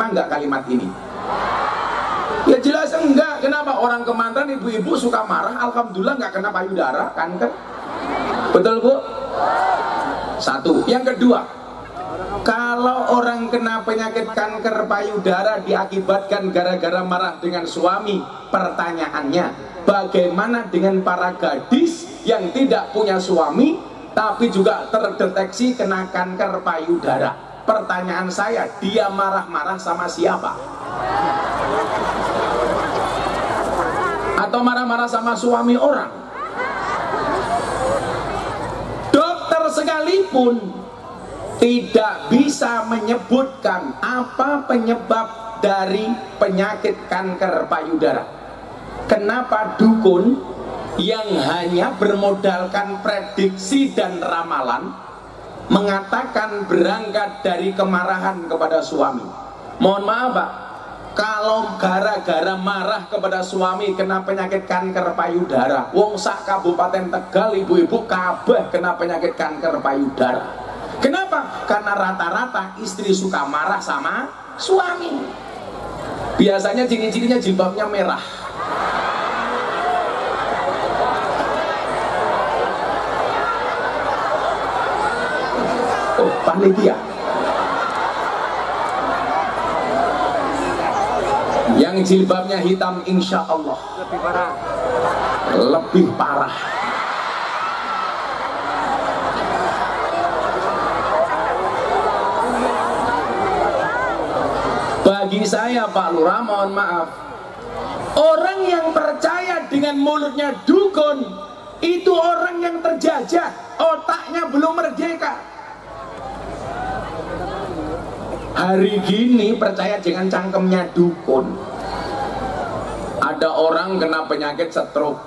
hikmah nggak kalimat ini? Ya jelas enggak. Kenapa? Orang Kemanten ibu-ibu suka marah, alhamdulillah nggak kena payudara, kanker. Betul Bu? Satu. Yang kedua, kalau orang kena penyakit kanker payudara diakibatkan gara-gara marah dengan suami, pertanyaannya, bagaimana dengan para gadis yang tidak punya suami tapi juga terdeteksi kena kanker payudara? Pertanyaan saya, dia marah-marah sama siapa? Atau marah-marah sama suami orang? Dokter sekalipun tidak bisa menyebutkan apa penyebab dari penyakit kanker payudara. Kenapa dukun yang hanya bermodalkan prediksi dan ramalan mengatakan berangkat dari kemarahan kepada suami? Mohon maaf Pak, kalau gara-gara marah kepada suami kena penyakit kanker payudara, wong sak Kabupaten Tegal ibu-ibu kabeh kena penyakit kanker payudara. Kenapa? Karena rata-rata istri suka marah sama suami. Biasanya ciri-cirinya jilbabnya merah. Oh, panitia. Yang jilbabnya hitam insya Allah lebih parah. Bagi saya Pak Lurah, mohon maaf, orang yang percaya dengan mulutnya dukun itu orang yang terjajah, otaknya belum merdeka. Hari gini percaya dengan cangkemnya dukun. Ada orang kena penyakit stroke,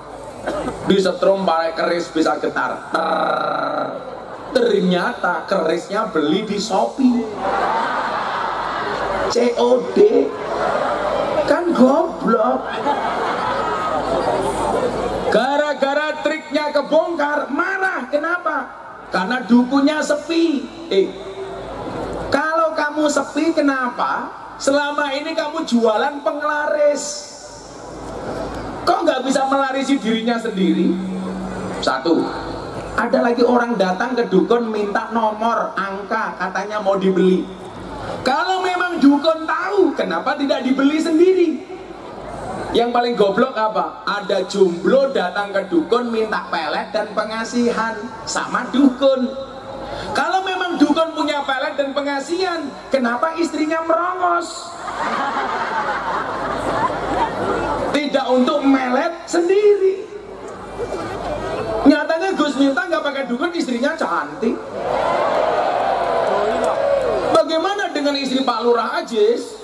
disetrum pakai keris bisa getar. Ternyata kerisnya beli di Shopee. COD kan goblok. Gara-gara triknya kebongkar, marah. Kenapa? Karena dukunnya sepi. Kalau kamu sepi, kenapa? Selama ini kamu jualan penglaris. Kok nggak bisa melarisi dirinya sendiri? Satu, ada lagi orang datang ke dukun minta nomor, angka, katanya mau dibeli. Kalau memang dukun tahu, kenapa tidak dibeli sendiri? Yang paling goblok apa? Ada jomblo datang ke dukun minta pelet dan pengasihan sama dukun. Kalau memang dukun punya pelet dan pengasihan, kenapa istrinya merongos? Tidak untuk melet sendiri. Nyatanya Gus Miftah nggak pakai dukun, istrinya cantik. Bagaimana dengan istri Pak Lurah Ajis?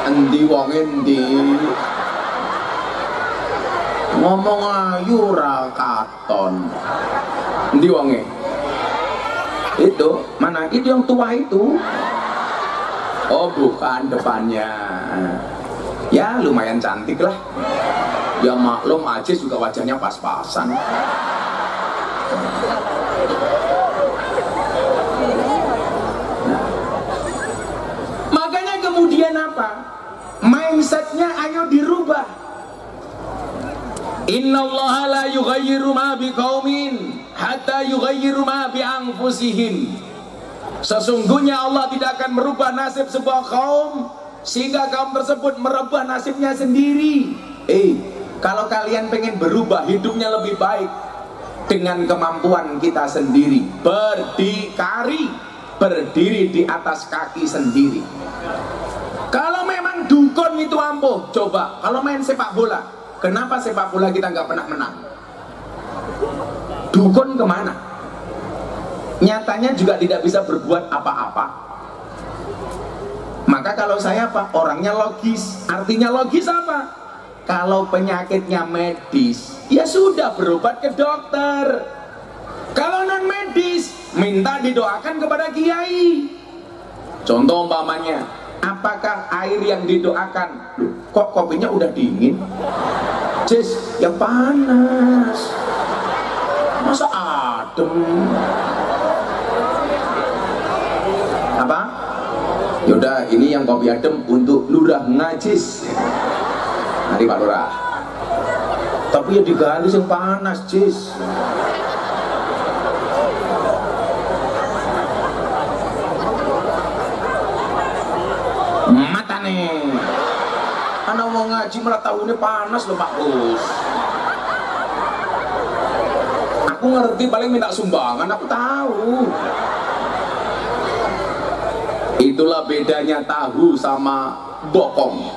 Endi wong endi? Ngomong ayu ra katon. Endi wonge? Itu, mana? Itu yang tua itu. Oh, bukan depannya. Ya, lumayan cantik lah. Ya maklum Ajis juga wajahnya pas-pasan. Kemudian apa? Mindsetnya ayo dirubah. Innallaha la yughayyiru ma biqaumin hatta yughayyiru ma bi anfusihim. Sesungguhnya Allah tidak akan merubah nasib sebuah kaum sehingga kaum tersebut merubah nasibnya sendiri. Kalau kalian pengen berubah hidupnya lebih baik dengan kemampuan kita sendiri, berdikari, berdiri di atas kaki sendiri. Kalau memang dukun itu ampuh, coba kalau main sepak bola, kenapa sepak bola kita nggak pernah menang? Dukun kemana? Nyatanya juga tidak bisa berbuat apa-apa. Maka kalau saya Pak, orangnya logis. Artinya logis apa? Kalau penyakitnya medis, ya sudah berobat ke dokter. Kalau non medis, minta didoakan kepada kiai. Contoh umpamanya, apakah air yang didoakan, kok kopinya udah dingin? Cis, ya panas. Masa adem? Apa? Yaudah, ini yang kopi adem untuk Lurah Ngajis. Nanti Pak Lurah. Tapi ya diganti yang panas, Jis. Mata nih. Anak mau ngaji malah tahunnya panas loh Pak Bos. Aku ngerti paling minta sumbangan, aku tahu. Itulah bedanya tahu sama bokong.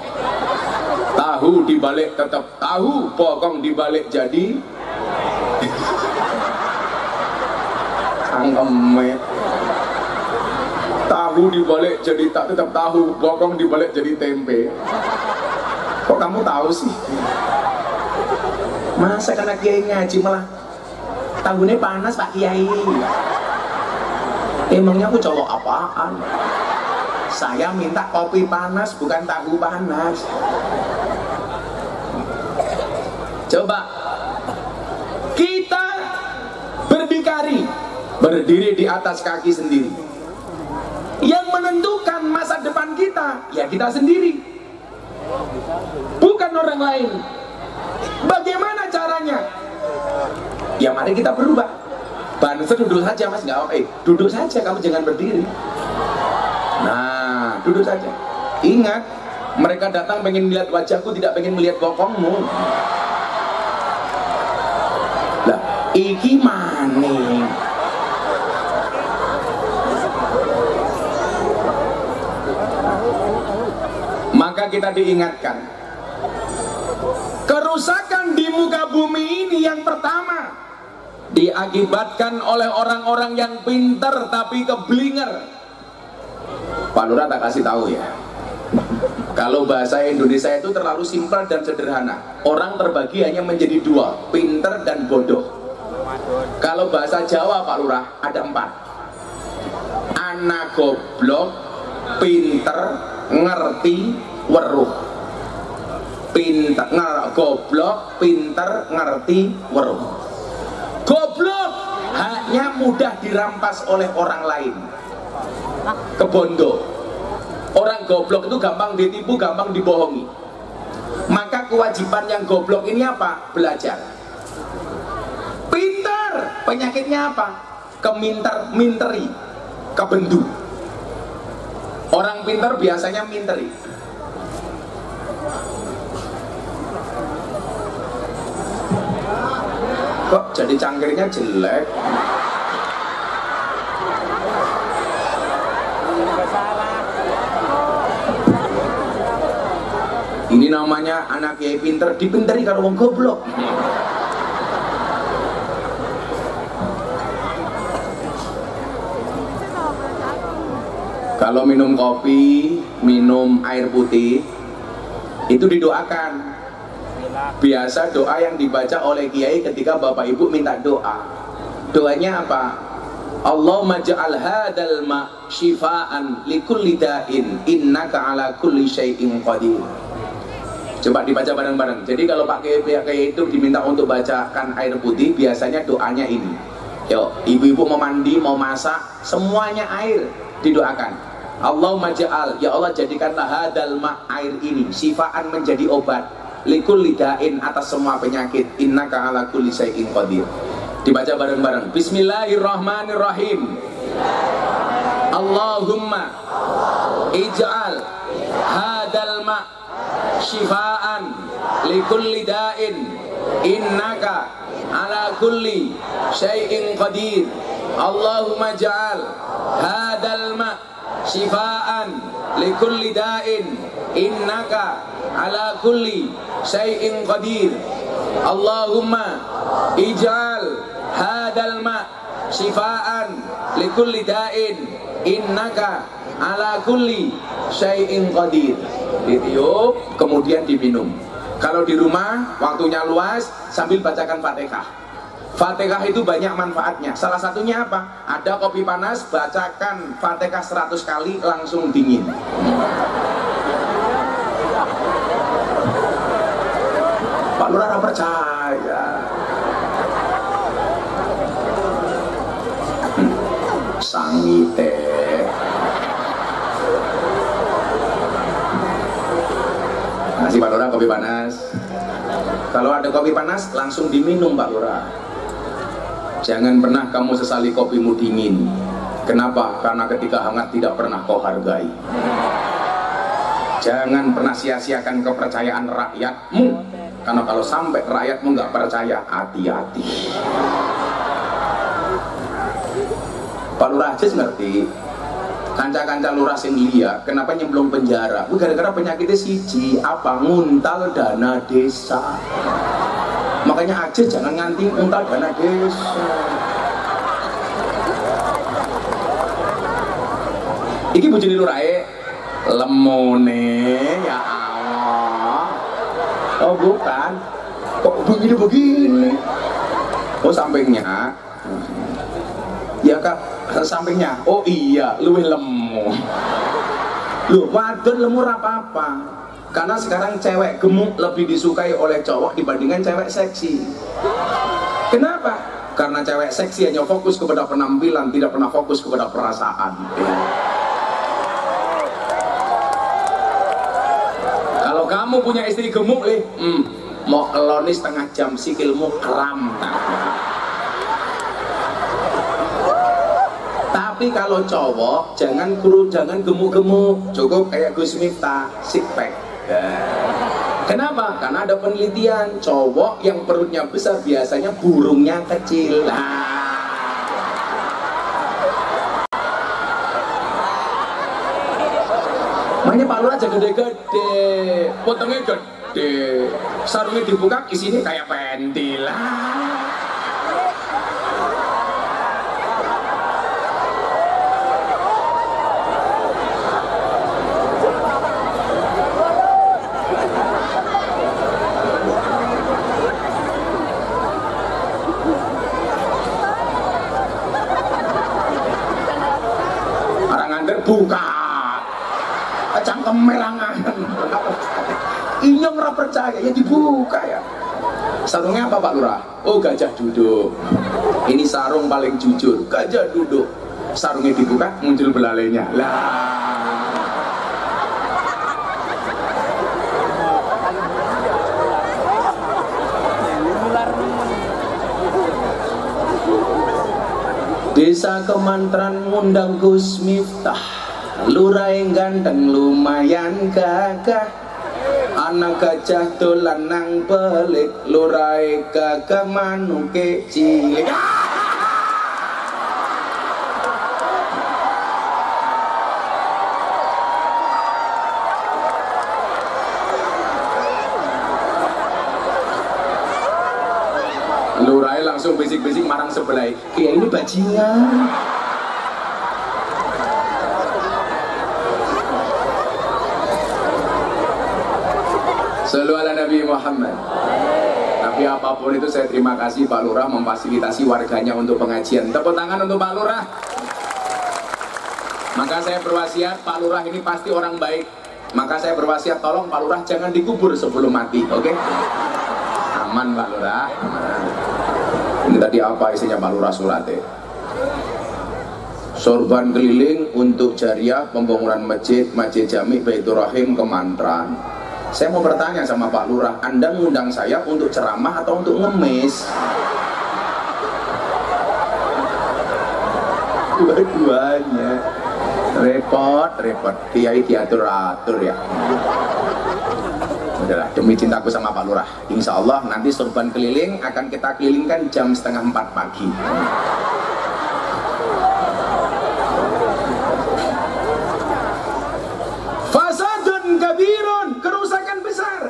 Tahu dibalik tetap tahu, bokong dibalik jadi cangkemet. Tahu dibalik jadi tak tetap tahu, bokong dibalik jadi tempe. Kok kamu tahu sih? Masa karena kiai ngaji malah tahunya panas Pak Kiai? Emangnya aku cowok apaan? Saya minta kopi panas, bukan tahu panas. Coba kita berdikari, berdiri di atas kaki sendiri. Yang menentukan masa depan kita, ya kita sendiri, bukan orang lain. Bagaimana caranya? Ya mari kita berubah. Banser duduk saja Mas, nggak apa-apa. Duduk saja, kamu jangan berdiri. Nah, duduk saja. Ingat, mereka datang pengen melihat wajahku, tidak pengen melihat bokongmu. Lah, iki maning. Maka kita diingatkan, kerusakan di muka bumi ini yang pertama diakibatkan oleh orang-orang yang pintar tapi keblinger. Pak Lurah tak kasih tahu ya, kalau bahasa Indonesia itu terlalu simpel dan sederhana. Orang terbagi hanya menjadi dua, pinter dan bodoh. Kalau bahasa Jawa Pak Lurah ada 4. Anak goblok, pinter, ngerti, weruh. Pinter, goblok, pinter, ngerti, weruh. Goblok haknya mudah dirampas oleh orang lain. Kebondo. Orang goblok itu gampang ditipu, gampang dibohongi. Maka kewajiban yang goblok ini apa? Belajar. Pintar, penyakitnya apa? Minteri, kebendu. Orang pintar biasanya minteri. Kok jadi cangkirnya jelek? Ini namanya anak kiai pinter, dipinteri kalau wong goblok. Kalau minum kopi, minum air putih, itu didoakan. Biasa doa yang dibaca oleh kiai ketika bapak ibu minta doa. Doanya apa? Allahumma ja'al hadal ma' syifaan likulli da'in innaka ala kulli syai'in qadir. Coba dibaca bareng-bareng. Jadi kalau Pak Kiai itu diminta untuk bacakan air putih, biasanya doanya ini. Yuk, ibu-ibu mau mandi, mau masak, semuanya air didoakan. Allahumma ja'al, ya Allah jadikanlah hadal ma' air ini syifaan menjadi obat likulli da'in atas semua penyakit innaka ala kulli syai'in qadir. Dibaca bareng-bareng. Bismillahirrahmanirrahim. Allahumma ij'al hadal ma' syifaan likulli da'in innaka ala kulli syai'in qadir. Allahumma ja'al hadal ma' syifaan likulli da'in innaka ala kulli syai'in qadir. Allahumma ij'al hadal ma' syifaan likulli da'in innaka ala kulli syai'in qadir. Ditiup, kemudian diminum. Kalau di rumah, waktunya luas, sambil bacakan Fatihah. Fatihah itu banyak manfaatnya. Salah satunya apa? Ada kopi panas, bacakan Fatihah 100 kali, langsung dingin. Pak Lurah percaya. Sangite. Ngasih Pak Lurah kopi panas. Kalau ada kopi panas langsung diminum Pak Lurah. Jangan pernah kamu sesali kopimu dingin. Kenapa? Karena ketika hangat tidak pernah kau hargai. Jangan pernah sia-siakan kepercayaan rakyatmu. Karena kalau sampai rakyatmu nggak percaya, hati-hati. Pak Lurah aja ngerti. Kanca-kanca lurah sing liya, kenapa nyemplung penjara? Gara-gara penyakitnya siji, apa? Nguntal dana desa. Makanya aja jangan nganti nguntal dana desa. Iki bojone lurahe lemone, ya Allah. Oh bukan, kok begini? Oh sampingnya. Ya kak, sampingnya. Oh iya, luwih lemu. Loh, wadon lemu apa-apa. Karena sekarang cewek gemuk lebih disukai oleh cowok dibandingkan cewek seksi. Kenapa? Karena cewek seksi hanya fokus kepada penampilan, tidak pernah fokus kepada perasaan. Kalau kamu punya istri gemuk, mau eloni setengah jam sikilmu kram. Tapi kalau cowok jangan gemuk-gemuk, cukup kayak Gus Miftah, six pack. Kenapa? Karena ada penelitian, cowok yang perutnya besar biasanya burungnya kecil. Makanya Pak Lurah aja gede-gede, potongnya gede, sarungnya dibuka isinya kayak pentil. Buka cangkem melangan. Inyong ora percaya ya dibuka ya. Sarungnya apa Pak Lurah? Oh gajah duduk. Ini sarung paling jujur, gajah duduk. Sarungnya dibuka muncul belalainya lah. Desa Kemantran ngundang Gus Miftah, lurah yang ganteng lumayan gagah. Anak gajah dolan nang belik, lurah gagah manuke cilik. Lurahnya langsung bisik-bisik marang sebelah, kayak ini bajingan. Shallu ala Nabi Muhammad. Tapi apapun itu saya terima kasih Pak Lurah memfasilitasi warganya untuk pengajian. Tepuk tangan untuk Pak Lurah. Maka saya berwasiat, Pak Lurah ini pasti orang baik. Maka saya berwasiat, tolong Pak Lurah jangan dikubur sebelum mati, oke? Aman Pak Lurah. Ini tadi apa isinya Pak Lurah Sulate? Sorban keliling untuk jariah pembangunan masjid Jami Baitur Rahim Kemantran. Saya mau bertanya sama Pak Lurah, Anda ngundang saya untuk ceramah atau untuk ngemis? Dua-duanya. Repot. Kiai diatur-atur ya. Udahlah, demi cintaku sama Pak Lurah, insya Allah nanti sorban keliling akan kita kelilingkan jam 3:30 pagi. Fasadun kabirun, kerusakan besar.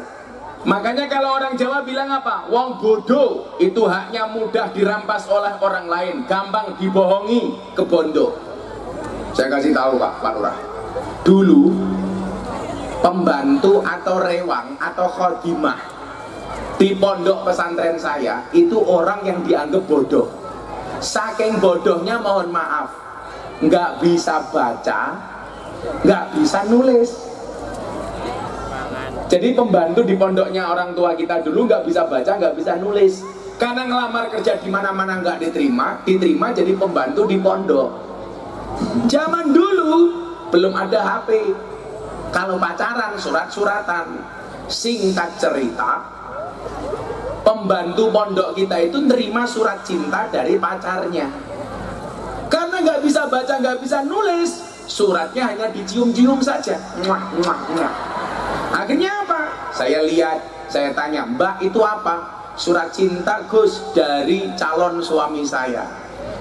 Makanya kalau orang Jawa bilang apa? Wong bodoh itu haknya mudah dirampas oleh orang lain, gampang dibohongi, kebondo. Saya kasih tahu Pak Lurah, dulu pembantu atau rewang atau khodimah di pondok pesantren saya itu orang yang dianggap bodoh. Saking bodohnya mohon maaf, nggak bisa baca, nggak bisa nulis. Jadi pembantu di pondoknya orang tua kita dulu nggak bisa baca, nggak bisa nulis. Karena ngelamar kerja di mana-mana nggak diterima jadi pembantu di pondok. Zaman dulu belum ada HP. Kalau pacaran surat-suratan, Singkat cerita, pembantu pondok kita itu nerima surat cinta dari pacarnya. Karena nggak bisa baca, nggak bisa nulis, suratnya hanya dicium-cium saja. Muah, muah, muah. Akhirnya apa? Saya lihat, saya tanya, Mbak itu apa? Surat cinta Gus dari calon suami saya.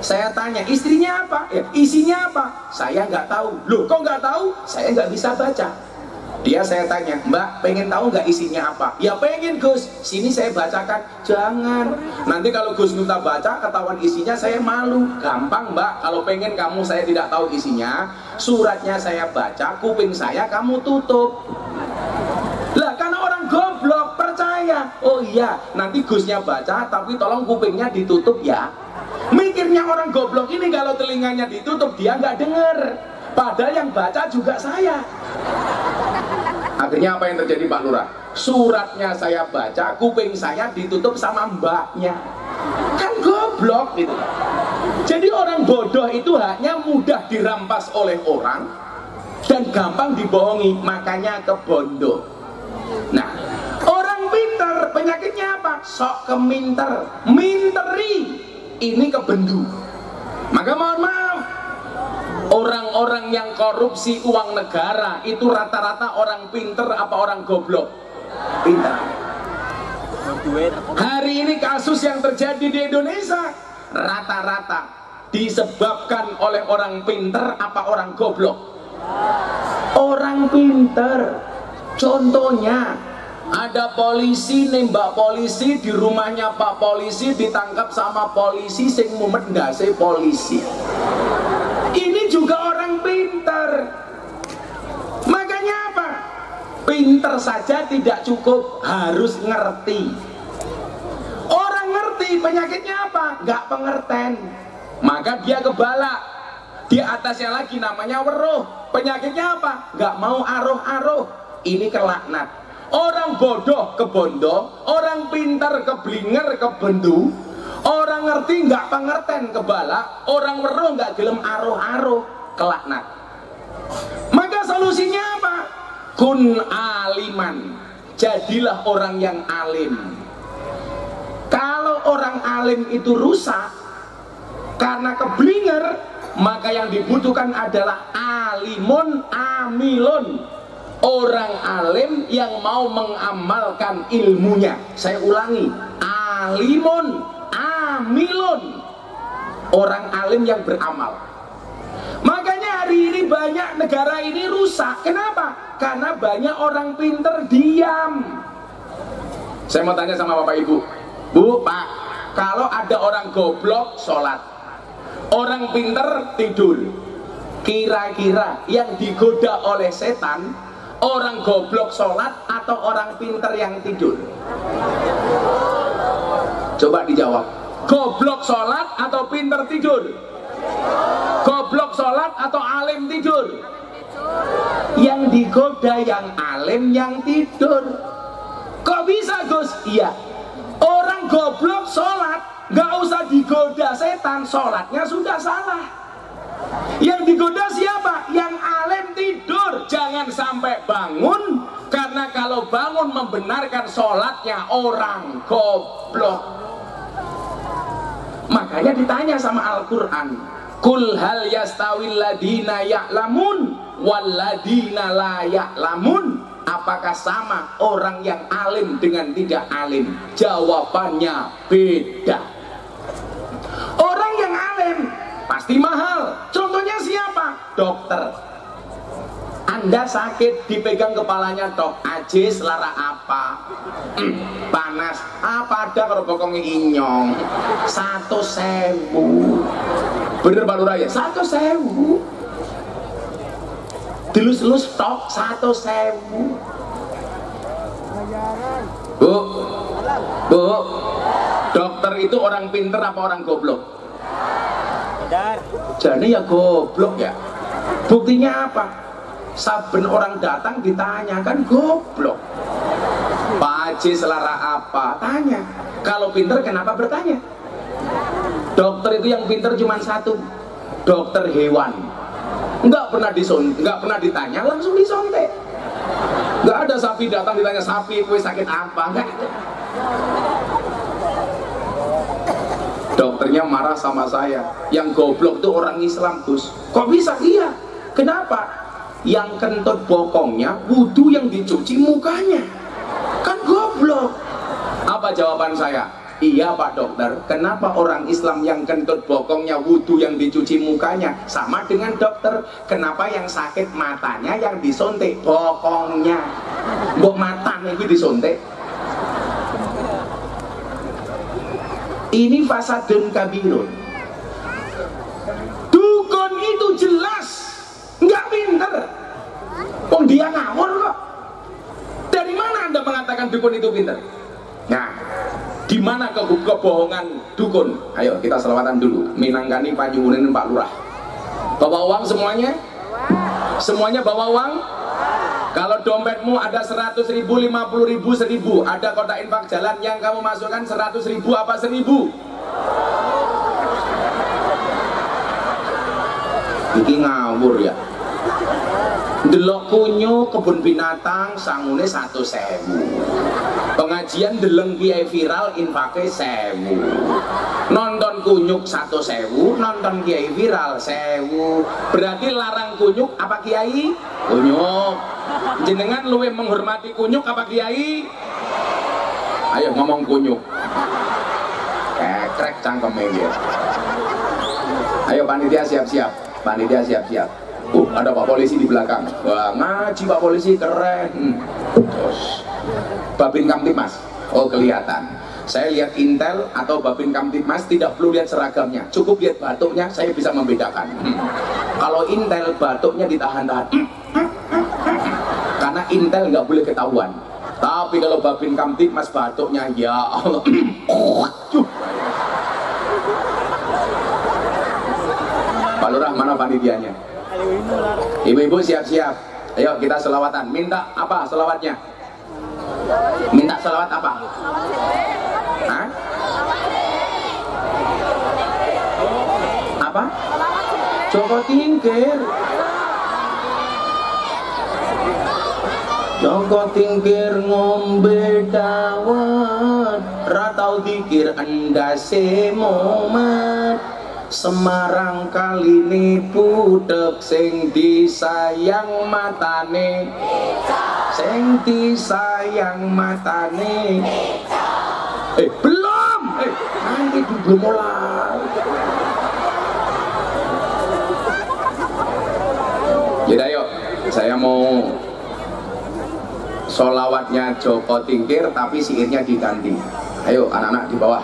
Saya tanya, istrinya apa? Ya, isinya apa? Saya nggak tahu. Loh, kok nggak tahu? Saya nggak bisa baca. Dia saya tanya, Mbak pengen tahu nggak isinya apa? Ya pengen Gus, sini saya bacakan. Jangan, nanti kalau Gus minta baca ketahuan isinya saya malu. Gampang Mbak, kalau pengen kamu saya tidak tahu isinya, suratnya saya baca, kuping saya kamu tutup. Lah karena orang goblok percaya, oh iya nanti Gusnya baca tapi tolong kupingnya ditutup ya. Mikirnya orang goblok ini kalau telinganya ditutup dia nggak denger, padahal yang baca juga saya. Akhirnya apa yang terjadi Pak Lurah? Suratnya saya baca, kuping saya ditutup sama mbaknya. Kan goblok gitu. Jadi orang bodoh itu hanya mudah dirampas oleh orang dan gampang dibohongi, makanya kebondo. Nah, orang pinter penyakitnya apa? Sok keminter, minteri. Ini kebendu. Maka mohon maaf, orang-orang yang korupsi uang negara itu rata-rata orang pinter apa orang goblok? Pinter. Hari ini kasus yang terjadi di Indonesia rata-rata disebabkan oleh orang pinter apa orang goblok? Orang pinter. Contohnya, ada polisi nembak polisi di rumahnya Pak Polisi, ditangkap sama polisi sing mumet ndase polisi. Ini juga orang pinter. Makanya apa? Pinter saja tidak cukup, harus ngerti. Orang ngerti penyakitnya apa? Nggak pengertian. Maka dia kebala. Di atasnya lagi namanya weruh. Penyakitnya apa? Nggak mau aruh-aruh. Ini kelaknat. Orang bodoh kebondo, orang pintar keblinger kebendu, orang ngerti nggak pengertian kebala, orang weruh nggak gelem aruh-aruh, kelaknat. Maka solusinya apa? Kun aliman, jadilah orang yang alim. Kalau orang alim itu rusak karena keblinger, maka yang dibutuhkan adalah alimun amilun. Orang alim yang mau mengamalkan ilmunya. Saya ulangi, alimun amilun. Orang alim yang beramal. Makanya hari ini banyak negara ini rusak. Kenapa? Karena banyak orang pinter diam. Saya mau tanya sama Bapak Ibu, Bu, Pak, kalau ada orang goblok sholat, orang pinter tidur, kira-kira yang digoda oleh setan orang goblok sholat atau orang pinter yang tidur? Coba dijawab. Goblok sholat atau pinter tidur? Goblok sholat atau alim tidur? Yang digoda yang alim yang tidur. Kok bisa Gus? Iya, orang goblok sholat nggak usah digoda setan, sholatnya sudah salah. Yang digoda siapa? Yang alim tidur. Jangan sampai bangun, karena kalau bangun membenarkan sholatnya orang goblok. Makanya ditanya sama Al-Quran, Kul hal yastawil ladina ya'lamun wal ladina la ya'lamun. Apakah sama orang yang alim dengan tidak alim? Jawabannya beda. Orang yang alim pasti mahal. Contohnya siapa? Dokter. Anda sakit, dipegang kepalanya, dok, ajis lara apa? Panas. Apa ada kalau bokongnya inyong? 1.000. Bener Pak Lurah ya? 1.000. Dilus-lus tok 1.000. Bu, Bu, dokter itu orang pinter apa orang goblok? Jadi ya goblok ya. Buktinya apa? Saben orang datang ditanya, kan goblok. Pak Haji selara apa? Tanya. Kalau pinter kenapa bertanya? Dokter itu yang pinter cuma satu, dokter hewan. Nggak pernah ditanya, langsung disontek. Nggak ada sapi datang ditanya, sapi kue sakit apa? Enggak ada. Dokternya marah sama saya, yang goblok tuh orang Islam Gus. Kok bisa? Iya. Kenapa? Yang kentut bokongnya wudhu yang dicuci mukanya, kan goblok. Apa jawaban saya? Iya Pak Dokter, kenapa orang Islam yang kentut bokongnya wudhu yang dicuci mukanya? Sama dengan dokter, kenapa yang sakit matanya yang disuntik bokongnya? Mbok matanya itu disuntik. Ini fasadun kabirun. Dukun itu jelas nggak pinter. Oh dia ngawur kok. Dari mana Anda mengatakan dukun itu pinter? Nah, di mana kebohongan dukun? Ayo kita selawatan dulu. Minangkani panyuwunin Pak Lurah. Bawa uang semuanya? Semuanya bawa uang? Kalau dompetmu ada 100.000, 50.000, 1.000, ada kotak infak jalan yang kamu masukkan 100.000 apa 1.000? Ini ngawur ya. Delok kunyu kebun binatang sangune 1.000. Pengajian deleng kiai viral infake 1.000. Nonton kunyuk 1.000, nonton kiai viral 1.000. Berarti larang kunyuk apa kiai? Kunyuk. Jenengan luwih menghormati kunyuk apa kiai? Ayo ngomong kunyuk. Kekrek cangkeme ya. Ayo panitia siap-siap. Panitia siap-siap. Ada Pak Polisi di belakang. Wah, ngaji Pak Polisi keren. Terus Babin Kamtibmas. Oh, kelihatan. Saya lihat Intel atau Babin Kamtibmas tidak perlu lihat seragamnya. Cukup lihat batuknya, saya bisa membedakan. Kalau Intel batuknya ditahan-tahan. Karena Intel nggak boleh ketahuan. Tapi kalau Babin Kamtibmas batuknya ya Allah. Pak Lurah mana panitianya? Ibu-ibu siap-siap. Ayo kita selawatan. Minta apa selawatnya? Minta selawat apa? Hah? Apa? Joko Tingkir. Joko Tingkir ngombe dawet, ratau dikir endase momat. Semarang kali ini budek sing disayang matane, sing disayang matane. Belum, nanti belum mulai. Jadi ayo, saya mau sholawatnya Joko Tingkir tapi syairnya diganti. Ayo anak-anak di bawah,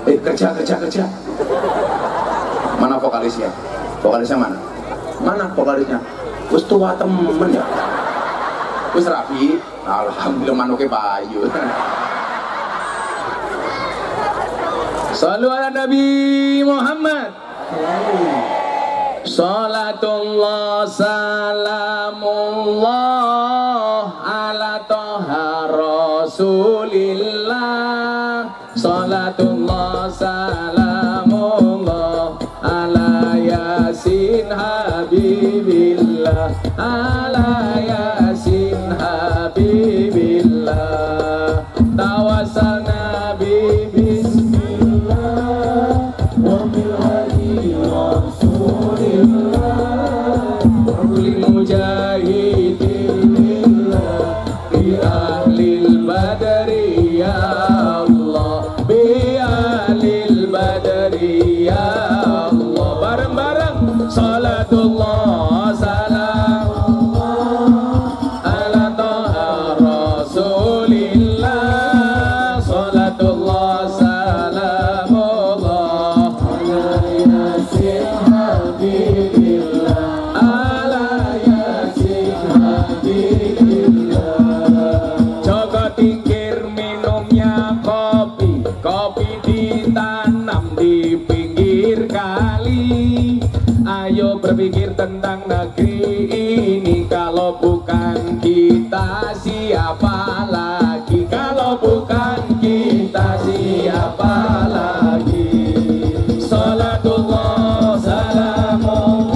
kerja. Mana vokalisnya? Vokalisnya mana? Mana vokalisnya? Wis tua temen ya? Wis rapi? Alhamdulillah manuke payu. Shallu ala Nabi Muhammad. Salatullah salamullah ala toha rasulillah. Salatullah salamullah ala yasin habibillah, ala yasin habibillah. Tawassalna bi bismillah wa bil hadi rasulillah wa lil mujahidin billah bi ahlil badri ya Allah, bi ahlil badri ya Allah. Bareng-bareng salatullah salamullah ala toha rasulillah. Salatullah salamullah ala yasin habibillah, ala yasin habibillah. Joko Tingkir minumnya kopi, kopi ditanam di pinggir kali. Ayo berpikir tentang negeri ini, kalau bukan kita siapa lagi? Kalau bukan kita siapa lagi? Salatullah salamullah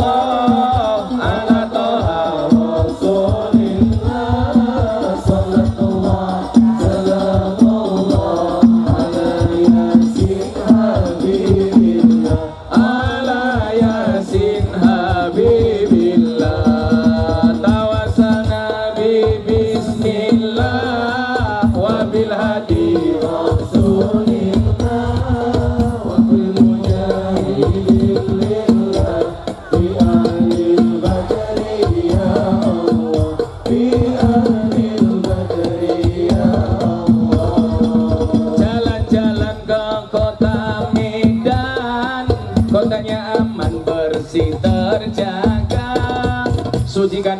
ala toha rasulillah. Salatullah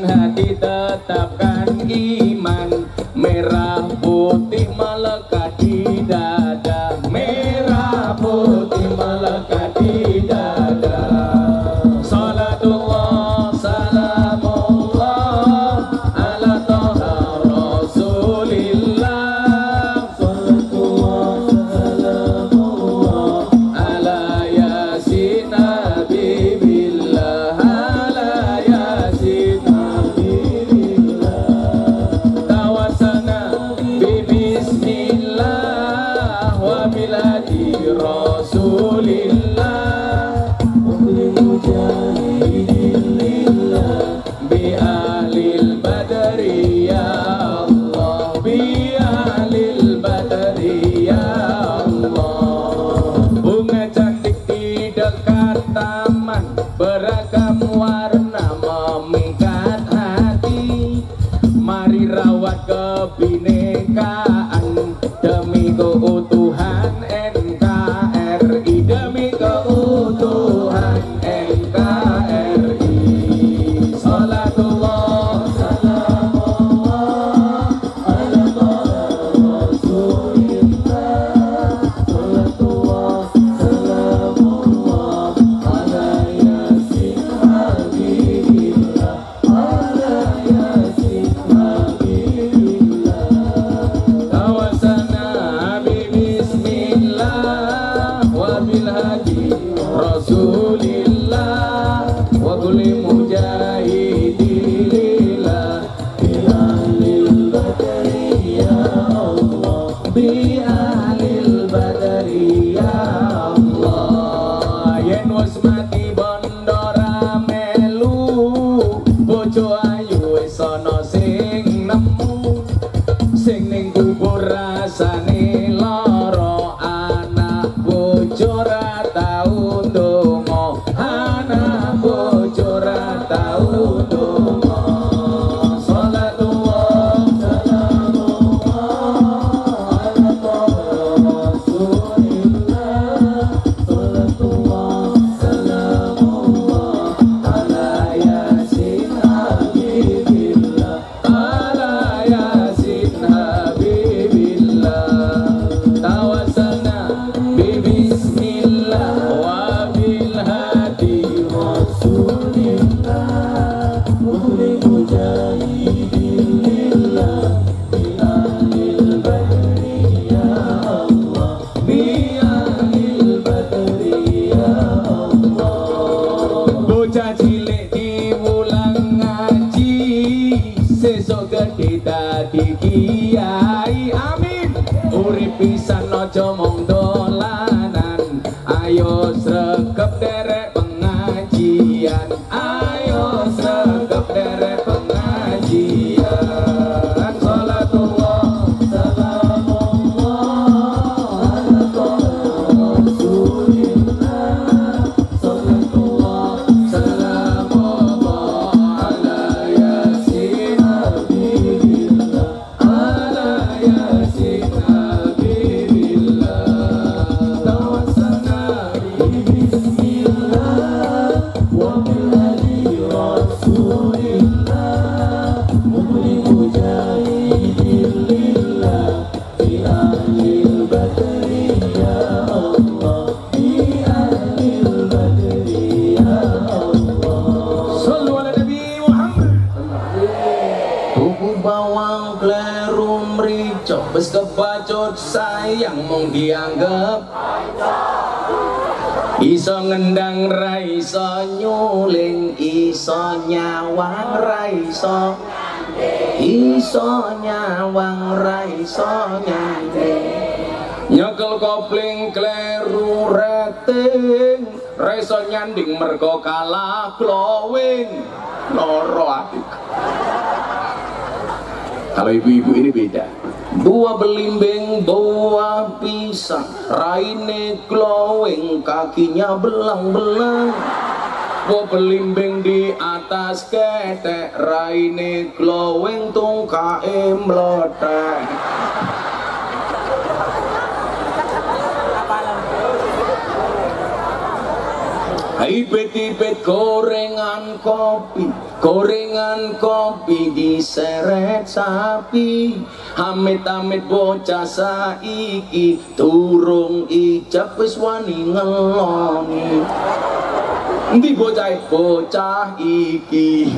hati tetapkan iman, merah putih melekat di dada, merah putih melekat di dada. Salatullah salamullah ala toha rasulillah, salatullah salamullah ala yasin habibillah, ala yasin habibillah. Tawasana bismillah wa biladi rasulillah, mujahidillah bi ahlil badri ya Allah, bi ahlil badri ya Allah. Bunga cantik di dekat taman, beragam warna memikat hati. Mari rawat kebinekaan demi keutuhan NKRI, demi keutuhan NKRI. Salatullah salamullah ala rasulillah, salatullah salamullah ala yasin habibillah, ala yasin habibillah. Tawasana bismillah wa bil hadi rasulillah, wa kulli mujahidillah bi ahlil badri ya Allah, bi ahlil badri ya Allah. Yen wis mati bondo ra melu, bojo ayu wis ana sing nemu, sing ning kubur rasane lara, anak bojo ra tau ndonga, anak bojo ra tau ndonga. Salatullah salamullah ala rasulillah, salatullah salamullah ala yasin habibillah, ala yasin habibillah. Tawasana bismillah wa bil hadi rasulillah, kulli mujahidillah bi ahlil badri ya Allah, bi ahlil badri ya Allah. Bocah cilik diulang ngaji, sesuk gede dadi kiai, amin. Urip pisan aja mung dolanan, ayo sregep derek pengajian, ayo sregep derek pengajian. Salatullah salamullah ala rasulillah, salatullah salamullah ala yasin habibillah, ala yasin habibillah. Tawasana bismillah wa bil hadi rasulillah, kulli mujahidillah bi ahlil badri ya Allah, bi ahlil badri ya Allah. Sallu ala Nabi Muhammad. Tuku bawang kleru mrica, wis kebacut sayang mung dianggep iso ngendang ra iso nyuling, iso nyawang ra iso, iso nyawang ra iso nyandeng. Nyekel kopling kleru rating, ra iso nyanding mergo kalah glowing. Loro ati. Kalau ibu-ibu ini beda. Buah belimbing, buah pisang, raine glowing, kakinya belang-belang. Buah belimbing di atas ketek, raine glowing, tungkae meletek. Ibet-ibet gorengan kopi, Gorengan kopi diseret sapi, amit-amit bocah saiki, turung ijab wis wani ngeloni. Endi bocah iki?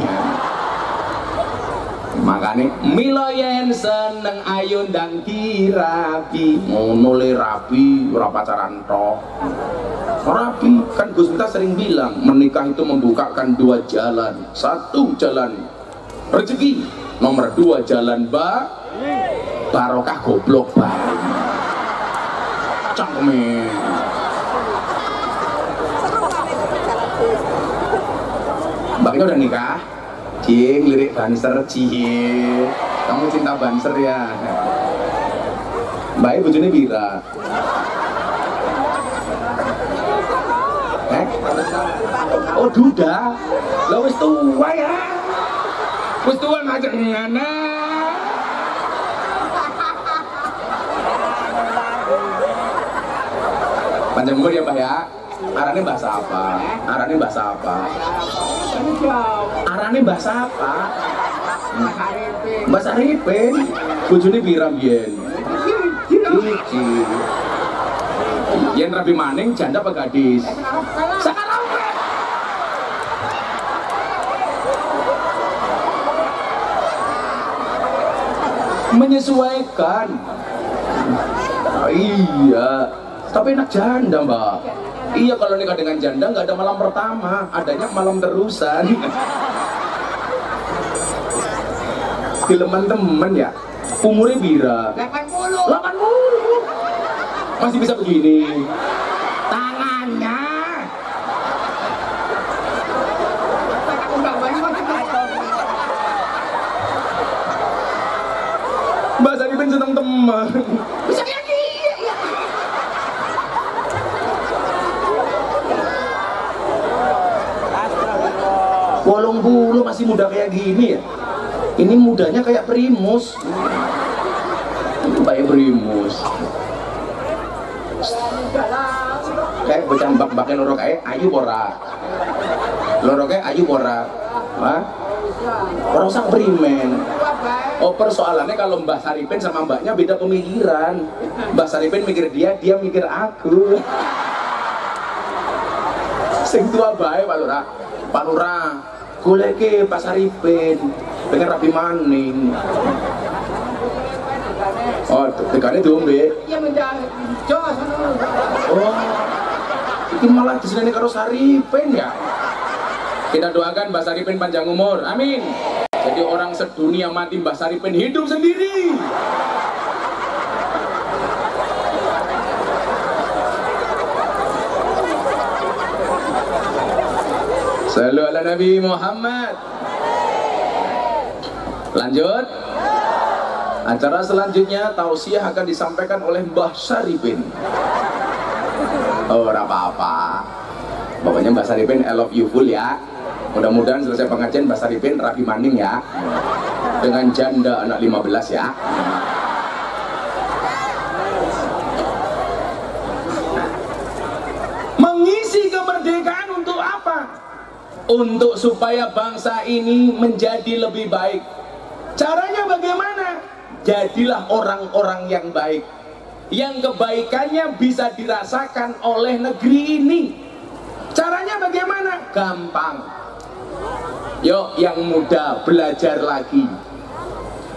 Makane mila yen seneng ayo ndang dirabi, ngono le rabi ora pacaran tok. Rabi kan Gus Miftah sering bilang menikah itu membukakan dua jalan. Satu jalan rezeki, nomor dua jalan barokah goblok bae. Cangkeme. Mbaknya udah nikah? Cing, lirik Banser, cing. Kamu cinta Banser ya? Mbaknya bojone pira? Oh duda, lah wis tua ya, wis tua ngajak ngana. Panjang umur ya Mbak ya. Arane bahasa apa? Arane bahasa apa? Arane bahasa apa? Bahasa Ripin. Bojone pira biyen? Iki. Yen rabi maning janda apa gadis? Sekarang menyesuaikan. Iya, tapi enak janda Mbak. Iya, kalau nikah dengan janda nggak ada malam pertama, adanya malam terusan. Teman-teman ya, umurnya bira 80. Masih bisa begini tangannya. Mbak Saripin seneng teman. Bisa kayak gini. Wolong bulu masih muda kayak gini ya. Ini mudanya kayak Primus. Kayak Primus. Kayak bocah mbak-mbaknya loro kayak ayu pora. Loro kayak ayu pora. Hah? Ora usah primen. Oh, persoalannya kalau Mbak Saripin sama mbaknya beda pemikiran. Mbak Saripin mikir dia mikir aku. Sing tua bae Pak Lurah. Pak Lurah, goleke Pak Saripin pengen rapi maning. Oh, tegane diombe. Iya menjang jos. Oh. Iki malah diseneni karo Saripin ya. Kita doakan Mbak Saripin panjang umur. Amin. Jadi orang sedunia mati, Mbak Saripin hidup sendiri. Sallu ala Nabi Muhammad. Lanjut. Acara selanjutnya tausiah akan disampaikan oleh Mbah Saripin. Oh, ora apa-apa. Pokoknya Mbah Saripin I love you full ya. Mudah-mudahan selesai pengajian Mbah Saripin rapi maning ya. Dengan janda anak 15 ya. Mengisi kemerdekaan untuk apa? Untuk supaya bangsa ini menjadi lebih baik. Caranya bagaimana? Jadilah orang-orang yang baik, yang kebaikannya bisa dirasakan oleh negeri ini. Caranya bagaimana? Gampang. Yuk yang muda belajar lagi.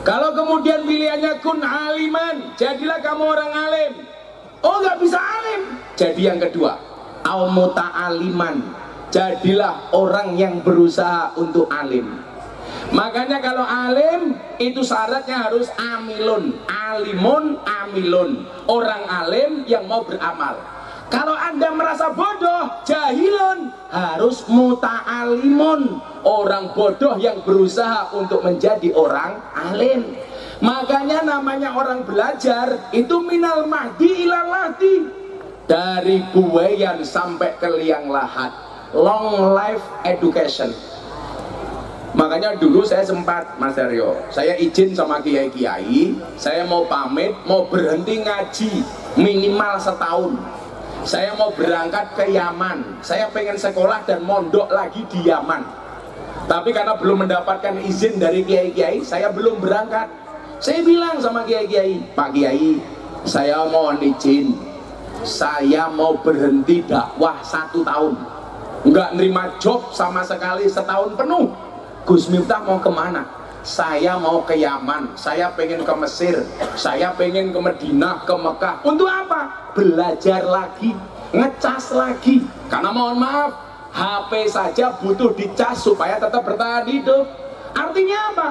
Kalau kemudian pilihannya kun aliman, jadilah kamu orang alim. Oh nggak bisa alim, jadi yang kedua au muta'aliman, jadilah orang yang berusaha untuk alim. Makanya kalau alim itu syaratnya harus amilun, alimun, amilun, orang alim yang mau beramal. Kalau Anda merasa bodoh, jahilun, harus muta'alimun, orang bodoh yang berusaha untuk menjadi orang alim. Makanya namanya orang belajar itu minal mahdi ilal lahdi, dari buayan sampai ke liang lahat, long life education. Makanya dulu saya sempat, Mas Aryo, saya izin sama kiai-kiai, saya mau pamit, mau berhenti ngaji minimal setahun. Saya mau berangkat ke Yaman, saya pengen sekolah dan mondok lagi di Yaman. Tapi karena belum mendapatkan izin dari kiai-kiai, saya belum berangkat. Saya bilang sama kiai-kiai, Pak Kiai, saya mohon izin, saya mau berhenti dakwah 1 tahun, nggak nerima job sama sekali setahun penuh. Gus Miftah mau kemana? Saya mau ke Yaman, saya pengen ke Mesir, saya pengen ke Madinah, ke Mekah. Untuk apa? Belajar lagi, ngecas lagi. Karena mohon maaf, HP saja butuh dicas supaya tetap bertahan hidup. Artinya apa?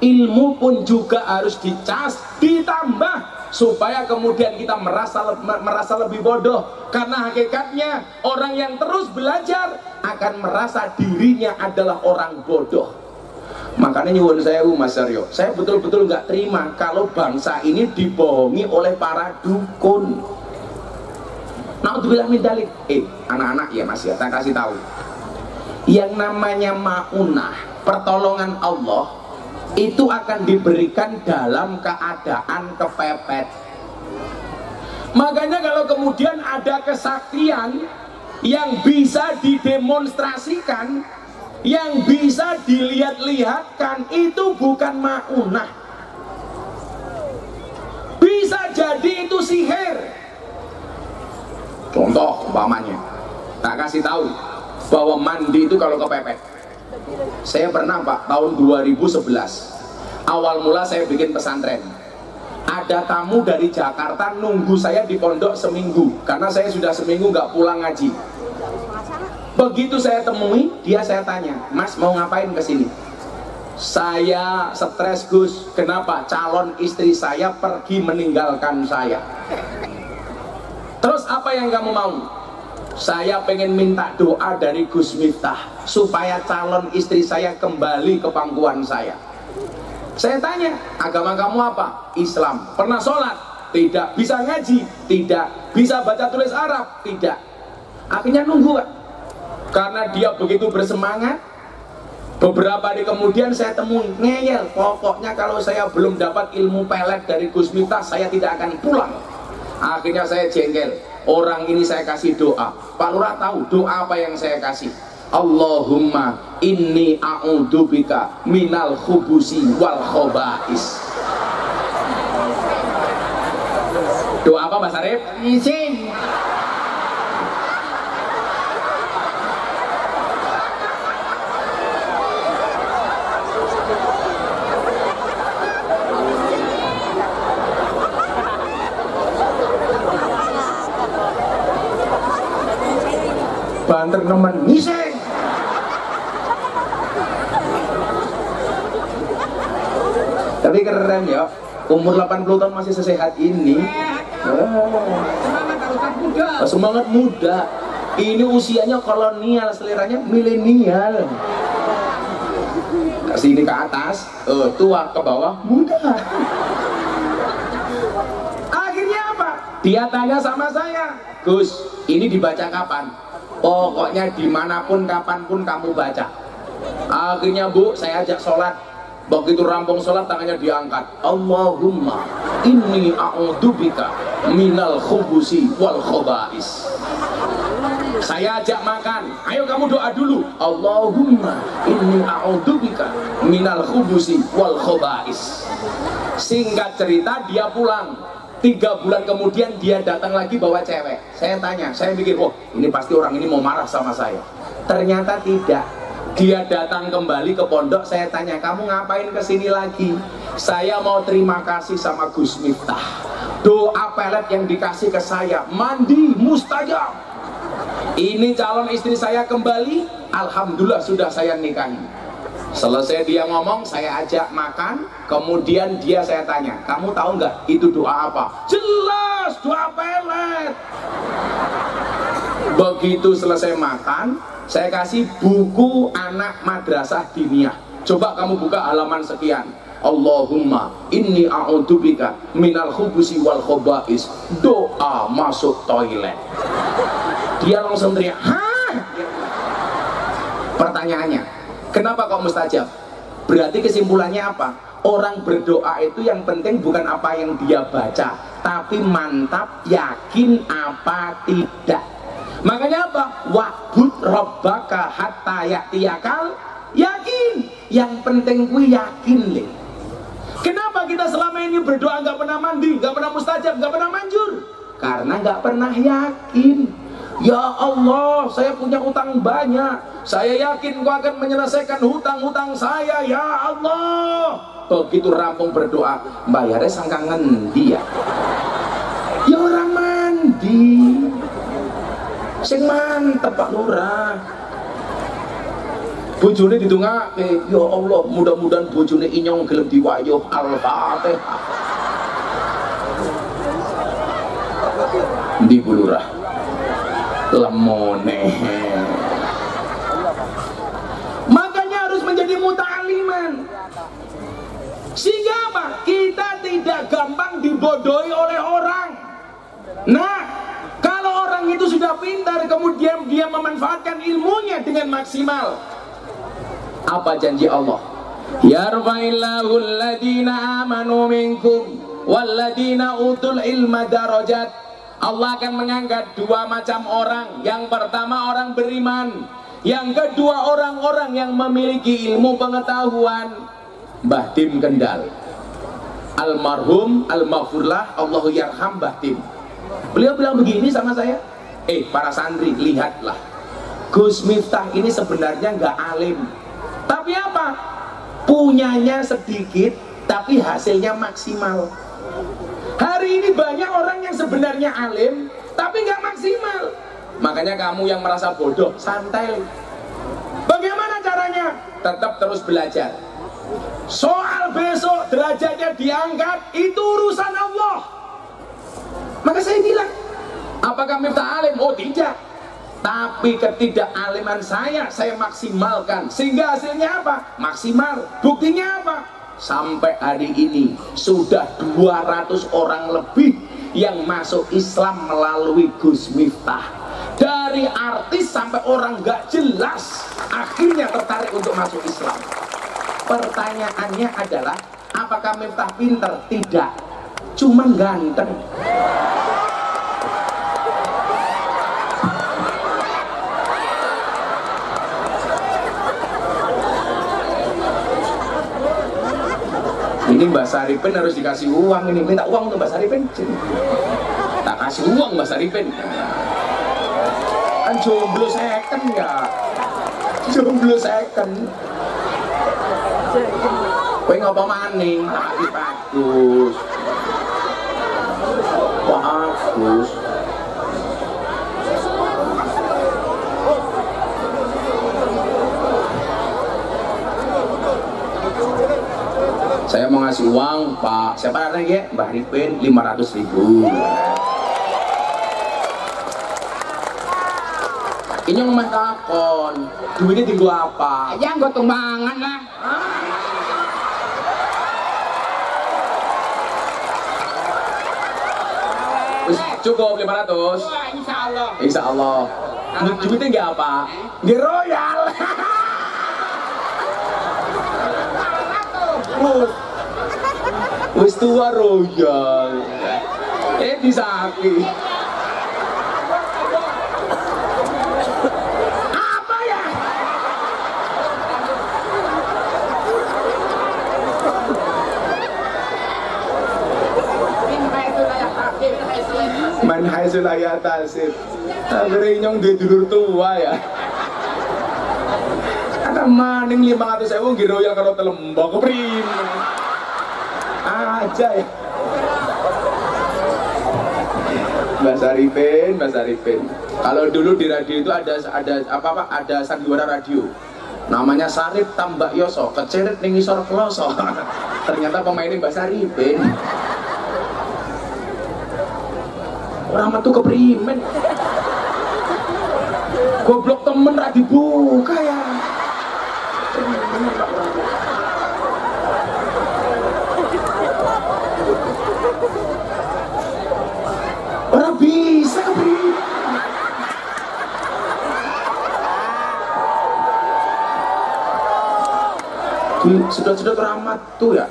Ilmu pun juga harus dicas, ditambah supaya kemudian kita merasa lebih bodoh. Karena hakikatnya orang yang terus belajar akan merasa dirinya adalah orang bodoh. Makanya nyuwun saya Mas Aryo, saya betul-betul nggak terima kalau bangsa ini dibohongi oleh para dukun. Naudzubillah min dzalik. Anak-anak ya Mas ya, saya kasih tahu. Yang namanya maunah, pertolongan Allah, itu akan diberikan dalam keadaan kepepet. Makanya kalau kemudian ada kesaktian yang bisa didemonstrasikan, yang bisa dilihat-lihatkan, itu bukan maunah. Bisa jadi itu sihir. Contoh umpamanya, tak kasih tahu bahwa mandi itu kalau kepepet. Saya pernah Pak, tahun 2011 awal mula saya bikin pesantren. Ada tamu dari Jakarta nunggu saya di pondok seminggu, karena saya sudah seminggu nggak pulang ngaji. Begitu saya temui dia, saya tanya, Mas mau ngapain kesini? Saya stres Gus. Kenapa? Calon istri saya pergi meninggalkan saya. Terus apa yang kamu mau? Saya pengen minta doa dari Gus Miftah supaya calon istri saya kembali ke pangkuan saya. Saya tanya, agama kamu apa? Islam. Pernah sholat? Tidak. Bisa ngaji? Tidak. Bisa baca tulis Arab? Tidak. Akhirnya nunggu Pak. Karena dia begitu bersemangat, beberapa hari kemudian saya temui, ngeyel, pokoknya kalau saya belum dapat ilmu pelet dari Gus Miftah, saya tidak akan pulang. Akhirnya saya jengkel. Orang ini saya kasih doa. Pak Lurah tahu doa apa yang saya kasih? Allahumma inni a'udzubika minal khubusi wal khobais. Doa apa Mas Arif? Izin. Banter nemen ngising. Tapi keren ya, umur 80 tahun masih sesehat ini. Semangat muda. Ini usianya kolonial, seleranya milenial. Sini ke atas, tua, ke bawah, muda. Akhirnya apa? Dia tanya sama saya, Gus, ini dibaca kapan? Pokoknya dimanapun, kapanpun kamu baca. Akhirnya Bu, saya ajak sholat. Begitu rampung sholat, tangannya diangkat. Allahumma inni a'udzubika minal khubusi wal khobais. Saya ajak makan. Ayo kamu doa dulu. Allahumma inni a'udzubika minal khubusi wal khobais. Singkat cerita, dia pulang. 3 bulan kemudian dia datang lagi bawa cewek. Saya tanya, saya pikir, oh ini pasti orang ini mau marah sama saya. Ternyata tidak. Dia datang kembali ke pondok. Saya tanya, kamu ngapain kesini lagi? Saya mau terima kasih sama Gus Miftah. Doa pelet yang dikasih ke saya, mandi mustajab. Ini calon istri saya kembali. Alhamdulillah sudah saya nikahi. Selesai dia ngomong, saya ajak makan. Kemudian dia saya tanya, kamu tahu nggak itu doa apa? Jelas, doa pelet. Begitu selesai makan, saya kasih buku anak madrasah diniyah. Coba kamu buka halaman sekian. Allahumma inni a'udzubika minal khubusi wal khobais. Doa masuk toilet. Dia langsung teriak, hah? Pertanyaannya, kenapa kok mustajab? Berarti kesimpulannya apa? Orang berdoa itu yang penting bukan apa yang dia baca, tapi mantap, yakin apa tidak. Makanya apa? Wa'bud rabbaka hatta ya'tiyakal Yakin. Yang penting gue yakin le. Kenapa kita selama ini berdoa nggak pernah mandi, nggak pernah mustajab, nggak pernah manjur? Karena nggak pernah yakin. Ya Allah, saya punya utang banyak. Saya yakin Kau akan menyelesaikan hutang-hutang saya. Ya Allah. Begitu rampung berdoa, bayarnya sangka ngendi ya? Ya orang mandi. Sing mantep Pak Lurah. Bojone ditungake, ya Allah, mudah-mudahan bojone inyong gelem diwayuh. Al-Fatihah. Di Bu Lurah. Lemone. Makanya harus menjadi muta'aliman. Sehingga apa? Kita tidak gampang dibodohi oleh orang. Nah, kalau orang itu sudah pintar, kemudian dia memanfaatkan ilmunya dengan maksimal. Apa janji Allah? Yarfa'illahu alladhina amanu minkum walladhina utul ilma darajat. Allah akan mengangkat dua macam orang. Yang pertama orang beriman, yang kedua orang-orang yang memiliki ilmu pengetahuan. Mbah Tim Kendal, almarhum almaghfurlah, Allahu yarham Mbah Tim. Beliau bilang begini sama saya, para santri, lihatlah, Gus Miftah ini sebenarnya nggak alim, tapi apa? Punyanya sedikit, tapi hasilnya maksimal. Hari ini banyak orang yang sebenarnya alim, tapi nggak maksimal. Makanya kamu yang merasa bodoh, santai. Bagaimana caranya? Tetap terus belajar. Soal besok derajatnya diangkat, itu urusan Allah. Maka saya bilang, apakah Miftah alim? Oh tidak. Tapi ketidakaliman saya maksimalkan. Sehingga hasilnya apa? Maksimal. Buktinya apa? Sampai hari ini sudah 200 orang lebih yang masuk Islam melalui Gus Miftah. Dari artis sampai orang gak jelas, akhirnya tertarik untuk masuk Islam. Pertanyaannya adalah, apakah Miftah pinter? Tidak, cuma ganteng. Ini Mbak Saripin harus dikasih uang ini. Minta uang untuk Mbak Saripin. Tak kasih uang Mbak Saripin. Kan jomblo second ya. Jomblo second. Kowe ngapa maning? Lagi bagus. Bagus. Saya mau ngasih uang Pak, siapa lagi ya? Mbah Ripin 500.000. Ini ngomong takon, duitnya tinggal apa? Ya gue tumbangan lah. Cukup 500. Wah, insya Allah. Insya Allah. Duitnya nggak apa? Nggak royal. Wis tua royal. Disaki. Apa ya? Man haitsu la yahtasib. Akhire nyong duwe dulur tua ya. Ana maning 500.000 nggih royal karo telembang keprimen. Aja ya. Mbak Saripin, Mbak Saripin. Kalau dulu di radio itu ada sandiwara radio. Namanya Sarip Tambak Yoso, keceret ning isor kloso. Ternyata pemainnya Mbak Saripin. Orang metu keprimen. Goblok temen ra dibuka ya. Orang bisa keprimen. Di sedot-sedot rahmat tuh ya.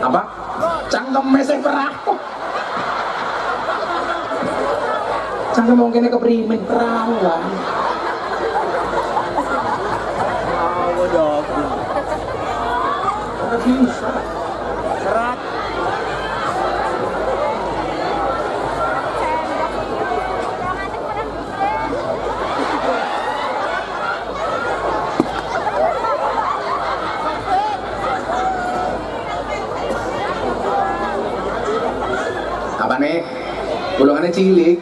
Apa? Cangkem mesek perahu. Cangkem mungkin keprimen perahu lah. nggak bisa. Apa nih? Golongannya cilik.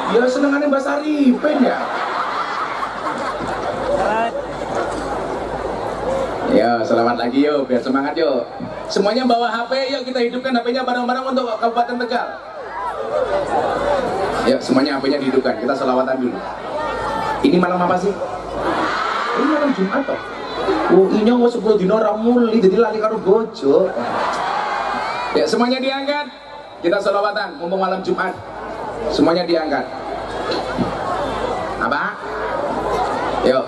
Ya senengannya Mbak Saripin ya. Ya, selamat lagi yuk, biar semangat yuk. Semuanya bawa HP, yuk kita hidupkan HP-nya bareng-bareng untuk Kabupaten Tegal. Yuk, semuanya HP-nya dihidupkan, kita selawatan dulu. Ini malam apa sih? Ini malam Jumat toh? Oh, ini nggak 10 dino ramuli, jadi lali karo bojo. Ya, semuanya diangkat. Kita selawatan, ngomong malam Jumat. Semuanya diangkat. Apa? Yuk,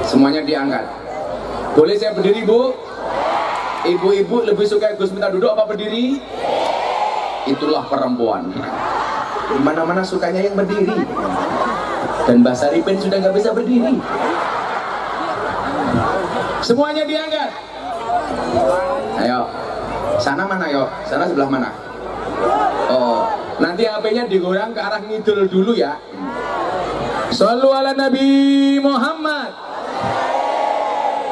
semuanya diangkat. Boleh saya berdiri, Bu? Ibu-ibu lebih suka Gus minta duduk apa berdiri? Itulah perempuan. Dimana-mana sukanya yang berdiri. Dan Mbak Saripin sudah nggak bisa berdiri. Semuanya diangkat. Ayo. Sana mana yuk? Sana sebelah mana? Oh, nanti HP-nya digoreng ke arah ngidul dulu ya. Shallu ala Nabi Muhammad.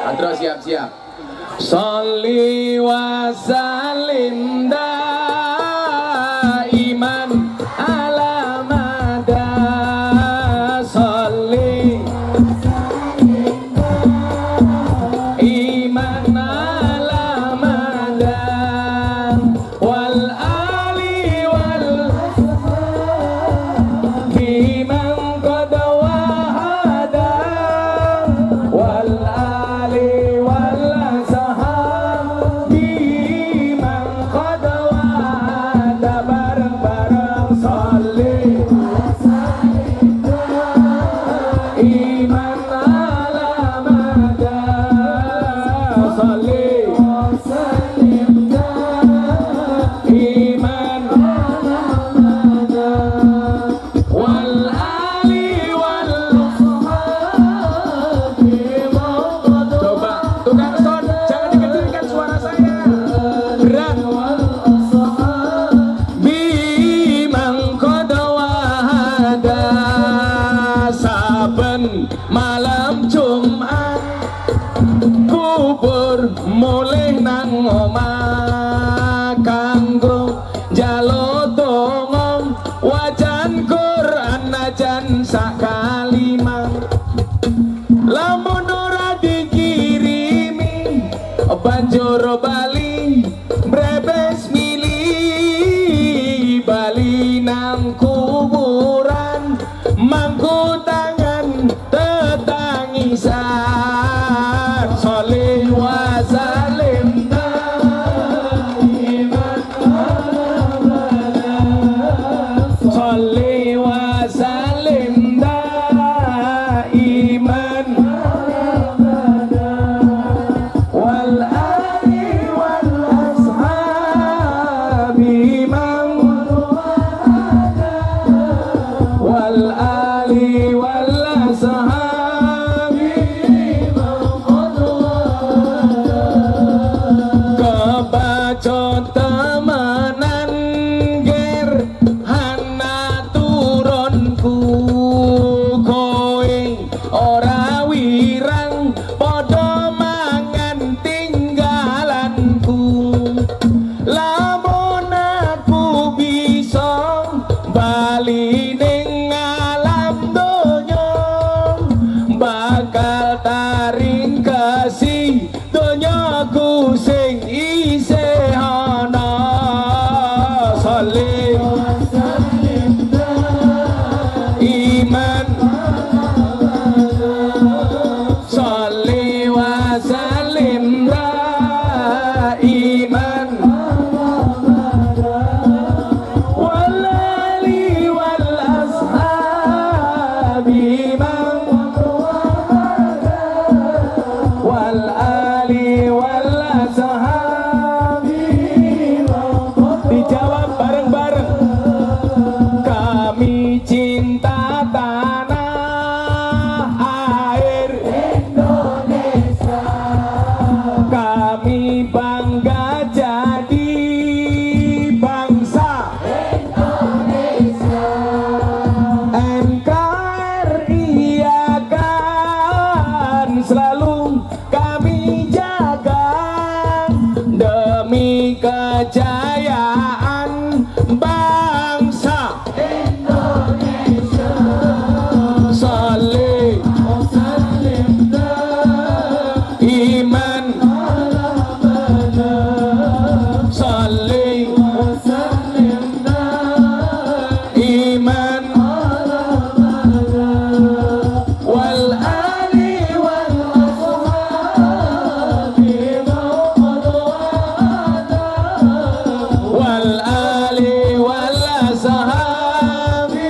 Terus siap-siap. Sholli wa sallim daiman ala mada. Sholli iman ala mada. Wal ali wal biman qad wahada. Wal ali wal sahabi man qad wahada. Bareng-bareng sholli iman ala mada. Sholli iman wal ali wal coba tukang son jangan dikecilkan suara saya berat bimang qad wahada. Saben malam Jumat kubur mulih nang omah kanggo njaluk donga wajan Quran najan sak kalimah. Lamun ora dikirimi banjur bali brebes mili bali nang kuburan mangku tangan tetangisan. Sholli wa sallim daiman Sholli wa sallim daiman wal ali wal ashabi man wal ali wal ashabi kebaca temenan ger hana turunku kowe ora wirang padha mangan tinggalanku. Lamun aku bisa bali ning alam donya bakal taring kasih donyaku sing isih ana. Sholli iman Sholli wa sallim daiman wal ali wal ashabi man wal ali wal ashabi. Dijawab bareng-bareng. Kami cinta tanah air Indonesia. kami bangga jadi bangsa Indonesia. NKRI akan selalu kami jaga demi kejayaan bangsa Indonesia. Salih iman salih iman wal ali wal ashabi wal ali wal ashabi.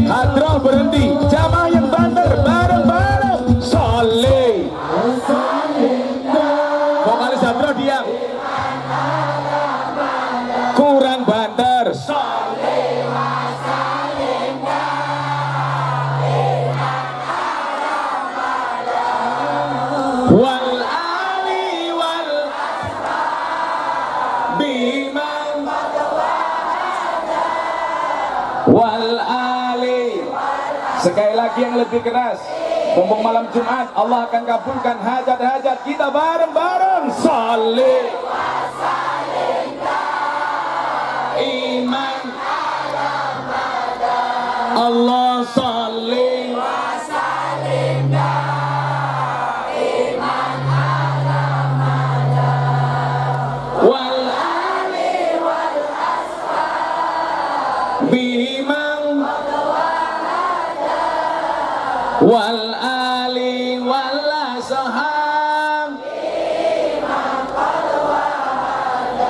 Hadroh berhenti, jamaah yang banter bareng-bareng. Salih vokalis hadroh diam, kurang banter. Wal ali wal biman wal ali. Sekali lagi yang lebih keras, mumpung malam Jumat, Allah akan kabulkan hajat-hajat kita bareng-bareng. Salih iman Allah salih wal ali wal bihimang wal ali wal ashab.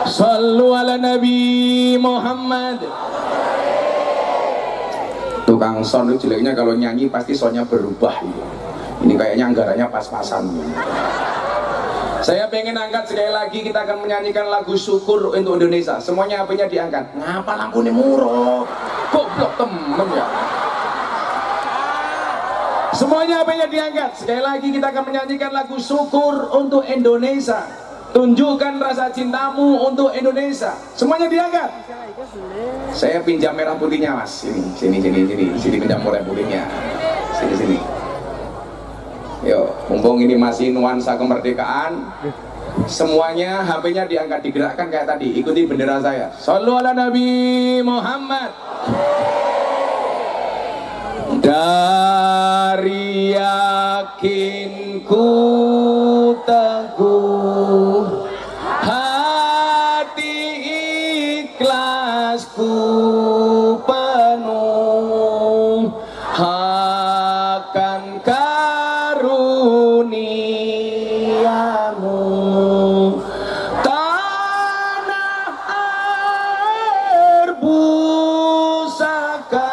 Sallu ala Nabi Muhammad. Tukang sound itu jeleknya kalau nyanyi pasti soundnya berubah. Ini kayaknya anggarannya pas-pasan. Saya pengen angkat sekali lagi, kita akan menyanyikan lagu syukur untuk Indonesia. Semuanya HP-nya diangkat. Ngapa lampunya murah? Goblok temen ya. Semuanya HP-nya diangkat. Sekali lagi kita akan menyanyikan lagu syukur untuk Indonesia. Tunjukkan rasa cintamu untuk Indonesia. Semuanya diangkat. Saya pinjam merah putihnya, Mas. Sini pinjam merah putihnya. Sini. Yo, mumpung ini masih nuansa kemerdekaan, semuanya HP-nya diangkat, digerakkan kayak tadi. Ikuti bendera saya. Shallu ala Nabi Muhammad. Dari yakinku teguh, hati ikhlasku penuh akan karuniamu. Tanah air pusaka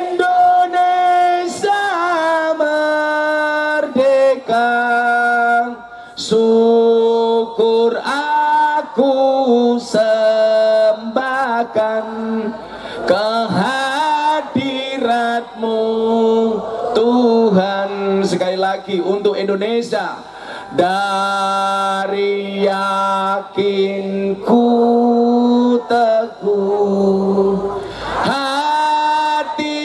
Indonesia merdeka, syukur aku sembahkan kehadiratmu Tuhan. Sekali lagi untuk Indonesia. Dari yakinku teguh, hati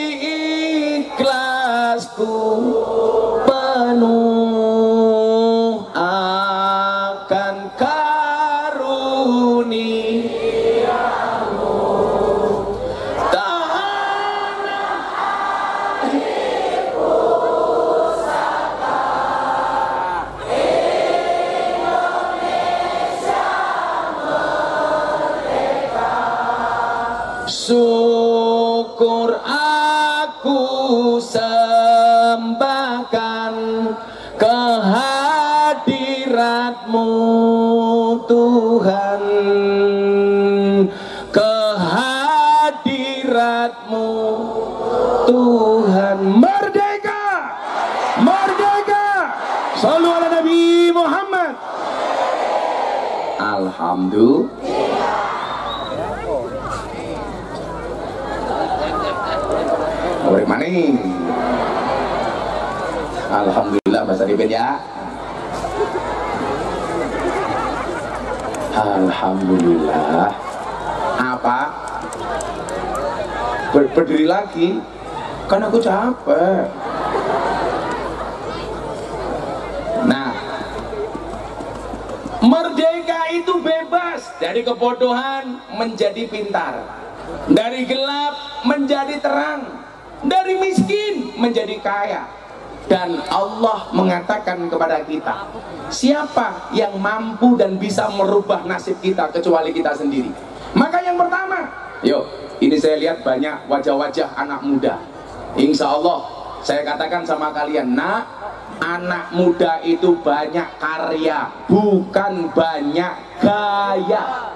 ikhlasku penuh akan karuniamu. Tanah air pusaka Indonesia merdeka, syukur aku sembahkan kehadiratmu Tuhan, kehadiratmu Tuhan. Merdeka, merdeka. Shallu ala Nabi Muhammad. Alhamdulillah. Maning. Alhamdulillah bahasa Ribet ya. Alhamdulillah. Apa? Berdiri lagi. Kan aku capek. Nah, merdeka itu bebas dari kebodohan menjadi pintar, dari gelap menjadi terang, dari miskin menjadi kaya. Dan Allah mengatakan kepada kita, siapa yang mampu dan bisa merubah nasib kita kecuali kita sendiri. Maka yang pertama, yuk, ini saya lihat banyak wajah-wajah anak muda. Insya Allah saya katakan sama kalian, nak, anak muda itu banyak karya, bukan banyak gaya.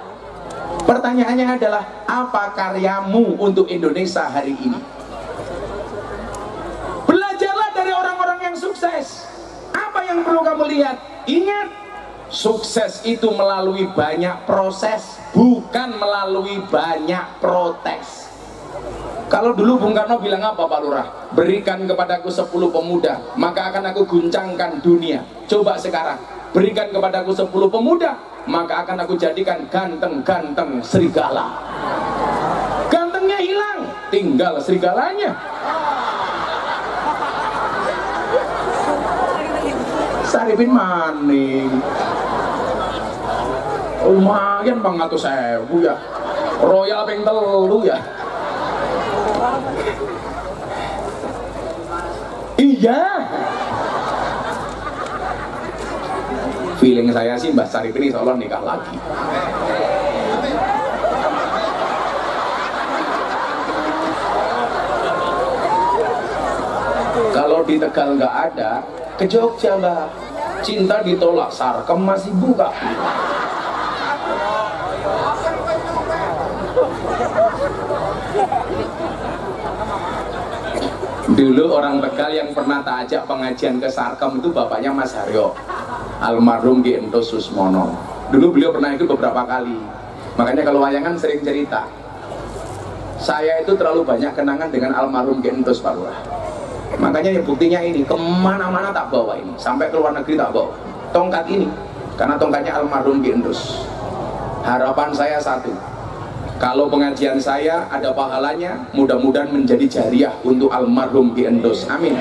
Pertanyaannya adalah, apa karyamu untuk Indonesia hari ini? Belajarlah dari orang-orang yang sukses. Apa yang perlu kamu lihat? Ingat, sukses itu melalui banyak proses, bukan melalui banyak protes. Kalau dulu Bung Karno bilang apa Pak Lurah? Berikan kepadaku 10 pemuda, maka akan aku guncangkan dunia. Coba sekarang, berikan kepadaku 10 pemuda, maka akan aku jadikan ganteng-ganteng serigala. Gantengnya hilang, tinggal serigalanya. Saripin maning. Lumayan Bang 100.000 ya. Royal ping telu ya. Iya. Feeling saya sih Mbak Saripin insya Allah nikah lagi. Kalau di Tegal nggak ada, ke Jogja Mbak. Cinta ditolak, Sarkem masih buka. Dulu orang Tegal yang pernah tak ajak pengajian ke Sarkem itu bapaknya Mas Haryo, almarhum Ki Entus Susmono. Dulu beliau pernah ikut beberapa kali. Makanya kalau wayangan sering cerita, saya itu terlalu banyak kenangan dengan almarhum Ki Entus Pak Lurah. Makanya ya buktinya ini, kemana-mana tak bawa ini, sampai ke luar negeri tak bawa tongkat ini, karena tongkatnya almarhum Ki Entus. Harapan saya satu, kalau pengajian saya ada pahalanya, mudah-mudahan menjadi jariah untuk almarhum Ki Entus. Amin.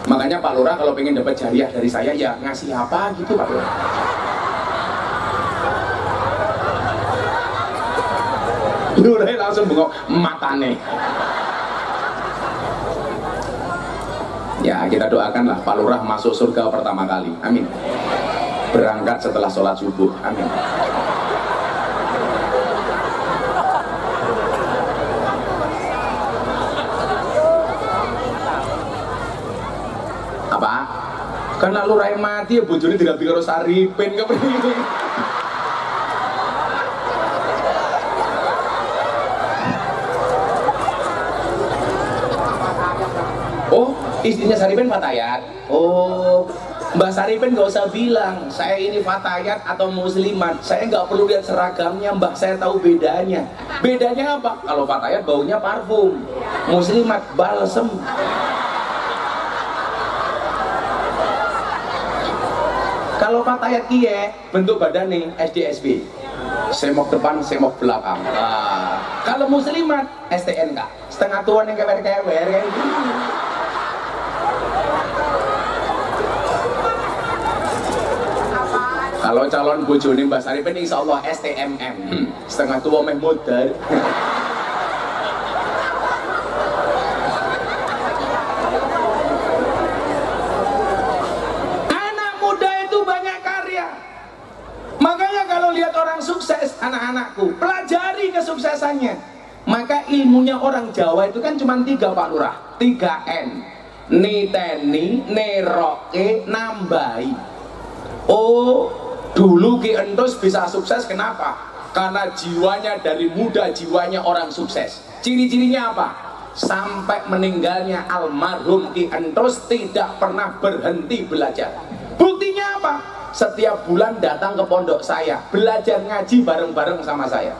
Makanya Pak Lurah kalau pengen dapat jariah dari saya, ya ngasih apa gitu Pak Lurah. Lurah langsung bengok matane. Ya kita doakanlah Pak Lurah masuk surga pertama kali. Amin. Berangkat setelah sholat subuh. Amin. Apa? Karena Lurah mati ya bojone tidak karo Saripin kepriye. Oh, istrinya Saripin Fatayat. Oh, Mbak Saripin gak usah bilang saya ini Fatayat atau Muslimat. Saya nggak perlu lihat seragamnya Mbak, saya tahu bedanya. Bedanya apa? Kalau Fatayat baunya parfum, Muslimat balsem. Kalau Fatayat kie bentuk badannya SDSB, semok depan, semok belakang. Kalau Muslimat STNK, setengah tuan yang kewer-kewer kayak gitu. Kalau calon bojone Mbak Saripin insya Allah STMM, setengah tua meh modal. Anak muda itu banyak karya. Makanya kalau lihat orang sukses, anak-anakku, pelajari kesuksesannya. Maka ilmunya orang Jawa itu kan cuma 3 Pak Lurah, 3N. Niteni, neroke, nambahi. Oh, dulu Ki Entus bisa sukses kenapa? Karena jiwanya dari muda, jiwanya orang sukses. Ciri-cirinya apa? Sampai meninggalnya almarhum Ki Entus tidak pernah berhenti belajar. Buktinya apa? Setiap bulan datang ke pondok saya, belajar ngaji bareng-bareng sama saya.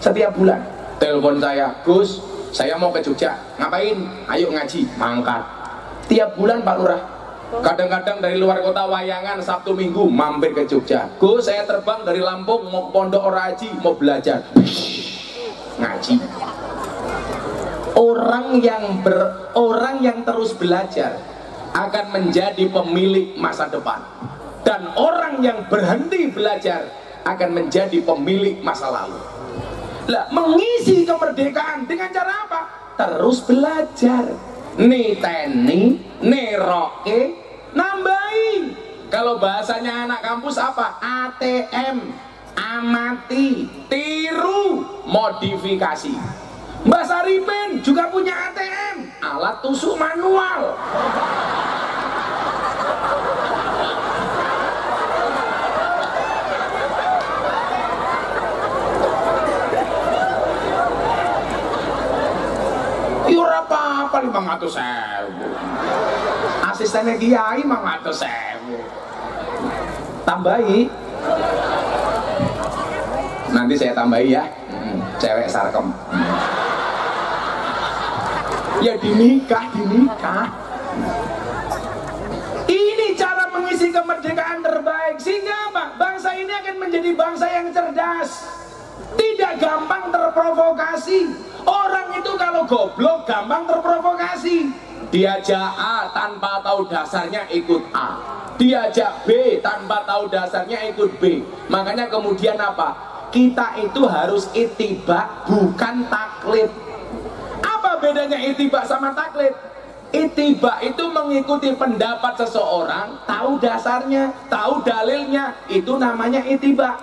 Setiap bulan telepon saya, Gus, saya mau ke Jogja. Ngapain? Ayo ngaji. Mangkat. Tiap bulan Pak Lurah Kadang-kadang dari luar kota wayangan Sabtu Minggu mampir ke Jogja. Gus, saya terbang dari Lampung mau ke Pondok Oraji mau belajar. Ngaji. Orang yang terus belajar akan menjadi pemilik masa depan. Dan orang yang berhenti belajar akan menjadi pemilik masa lalu. Lah, mengisi kemerdekaan dengan cara apa? Terus belajar. Niteni, neroke, nambahi. Kalau bahasanya anak kampus apa? ATM, amati, tiru, modifikasi. Mbak Saripin juga punya ATM, alat tusuk manual. Ora apa-apa 500.000. Asistennya Kiai 500.000. Tambahi. Nanti saya tambahi ya. Cewek sarkem. Ya dinikah. Ini cara mengisi kemerdekaan terbaik. Sehingga apa? Bangsa ini akan menjadi bangsa yang cerdas, tidak gampang terprovokasi. Orang itu kalau goblok gampang terprovokasi. Diajak A tanpa tahu dasarnya ikut A, diajak B tanpa tahu dasarnya ikut B. Makanya kemudian apa? Kita itu harus itibak, bukan taklid. Apa bedanya itibak sama taklid? Itibak itu mengikuti pendapat seseorang, tahu dasarnya, tahu dalilnya, itu namanya itibak.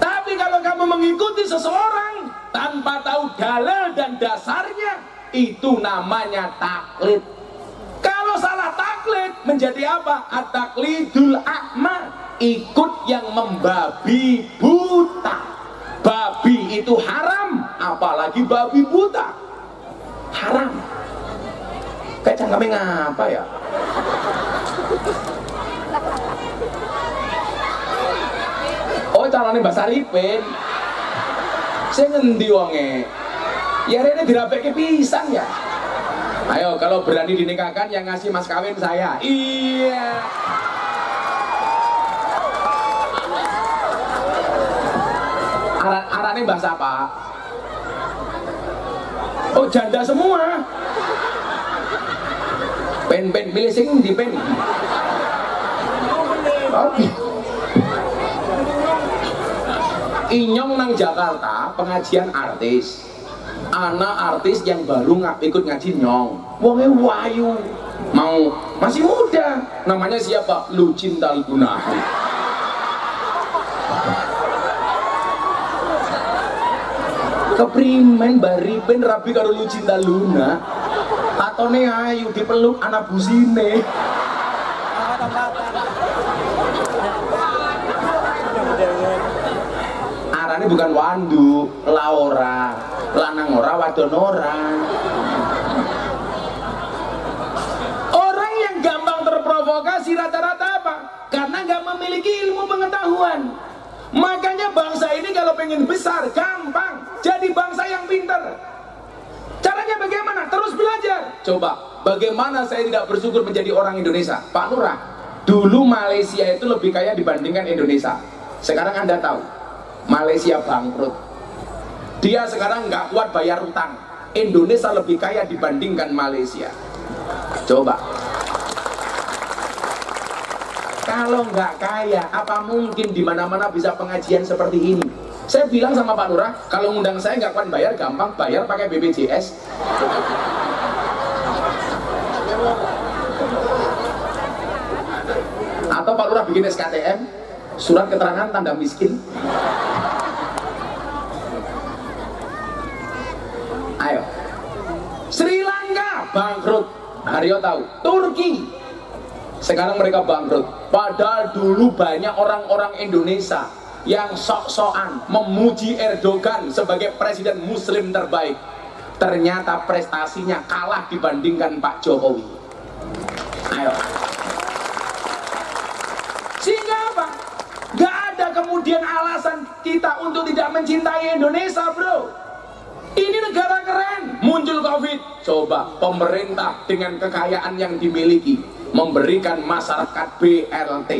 Tapi kalau kamu mengikuti seseorang tanpa tahu dalil dan dasarnya, itu namanya taklid. Kalau salah taklid menjadi apa? At-taklidul a'ma, ikut yang membabi buta. Babi itu haram, apalagi babi buta. Haram. Kayak cangkeme ngapa ya? Oh, calonnya Mbak Saripin. Saya ngendi wonge? Ya rene dirapeke pisan ya. Ayo kalau berani dinikahkan yang ngasih mas kawin saya. Iya. Arane mbah siapa? Oh, janda semua. Pen pilih sing di pen. Oke. Inyong nang Jakarta pengajian artis. Anak artis yang baru ikut ngaji nyong. Wonge wayu. Mau masih muda. Namanya siapa? Lucinta Luna. Keprimen Baripin rabi karo Lucinta Luna. Tatone ayu dipeluk anak busine. Arane bukan wandu, laora, lanang ora, wadon ora. Orang yang gampang terprovokasi rata-rata apa? Karena nggak memiliki ilmu pengetahuan. Makanya bangsa ini kalau pengen besar gampang jadi bangsa yang pintar. Caranya bagaimana? Terus belajar. Coba, bagaimana saya tidak bersyukur menjadi orang Indonesia? Pak Lurah, dulu Malaysia itu lebih kaya dibandingkan Indonesia. Sekarang Anda tahu, Malaysia bangkrut. Dia sekarang nggak kuat bayar utang. Indonesia lebih kaya dibandingkan Malaysia. Coba. Kalau nggak kaya, apa mungkin di mana-mana bisa pengajian seperti ini? Saya bilang sama Pak Lurah, kalau ngundang saya nggak kuat bayar, gampang bayar pakai BPJS. Atau Pak Lurah bikin SKTM, surat keterangan tanda miskin. Ayo. Sri Lanka bangkrut. Haryo tahu. Turki sekarang mereka bangkrut. Padahal dulu banyak orang-orang Indonesia yang sok-sokan memuji Erdogan sebagai presiden muslim terbaik. Ternyata prestasinya kalah dibandingkan Pak Jokowi. Ayo. Sehingga apa? Gak ada kemudian alasan kita untuk tidak mencintai Indonesia, bro. Ini negara keren. Muncul COVID. Coba pemerintah dengan kekayaan yang dimiliki memberikan masyarakat BLT.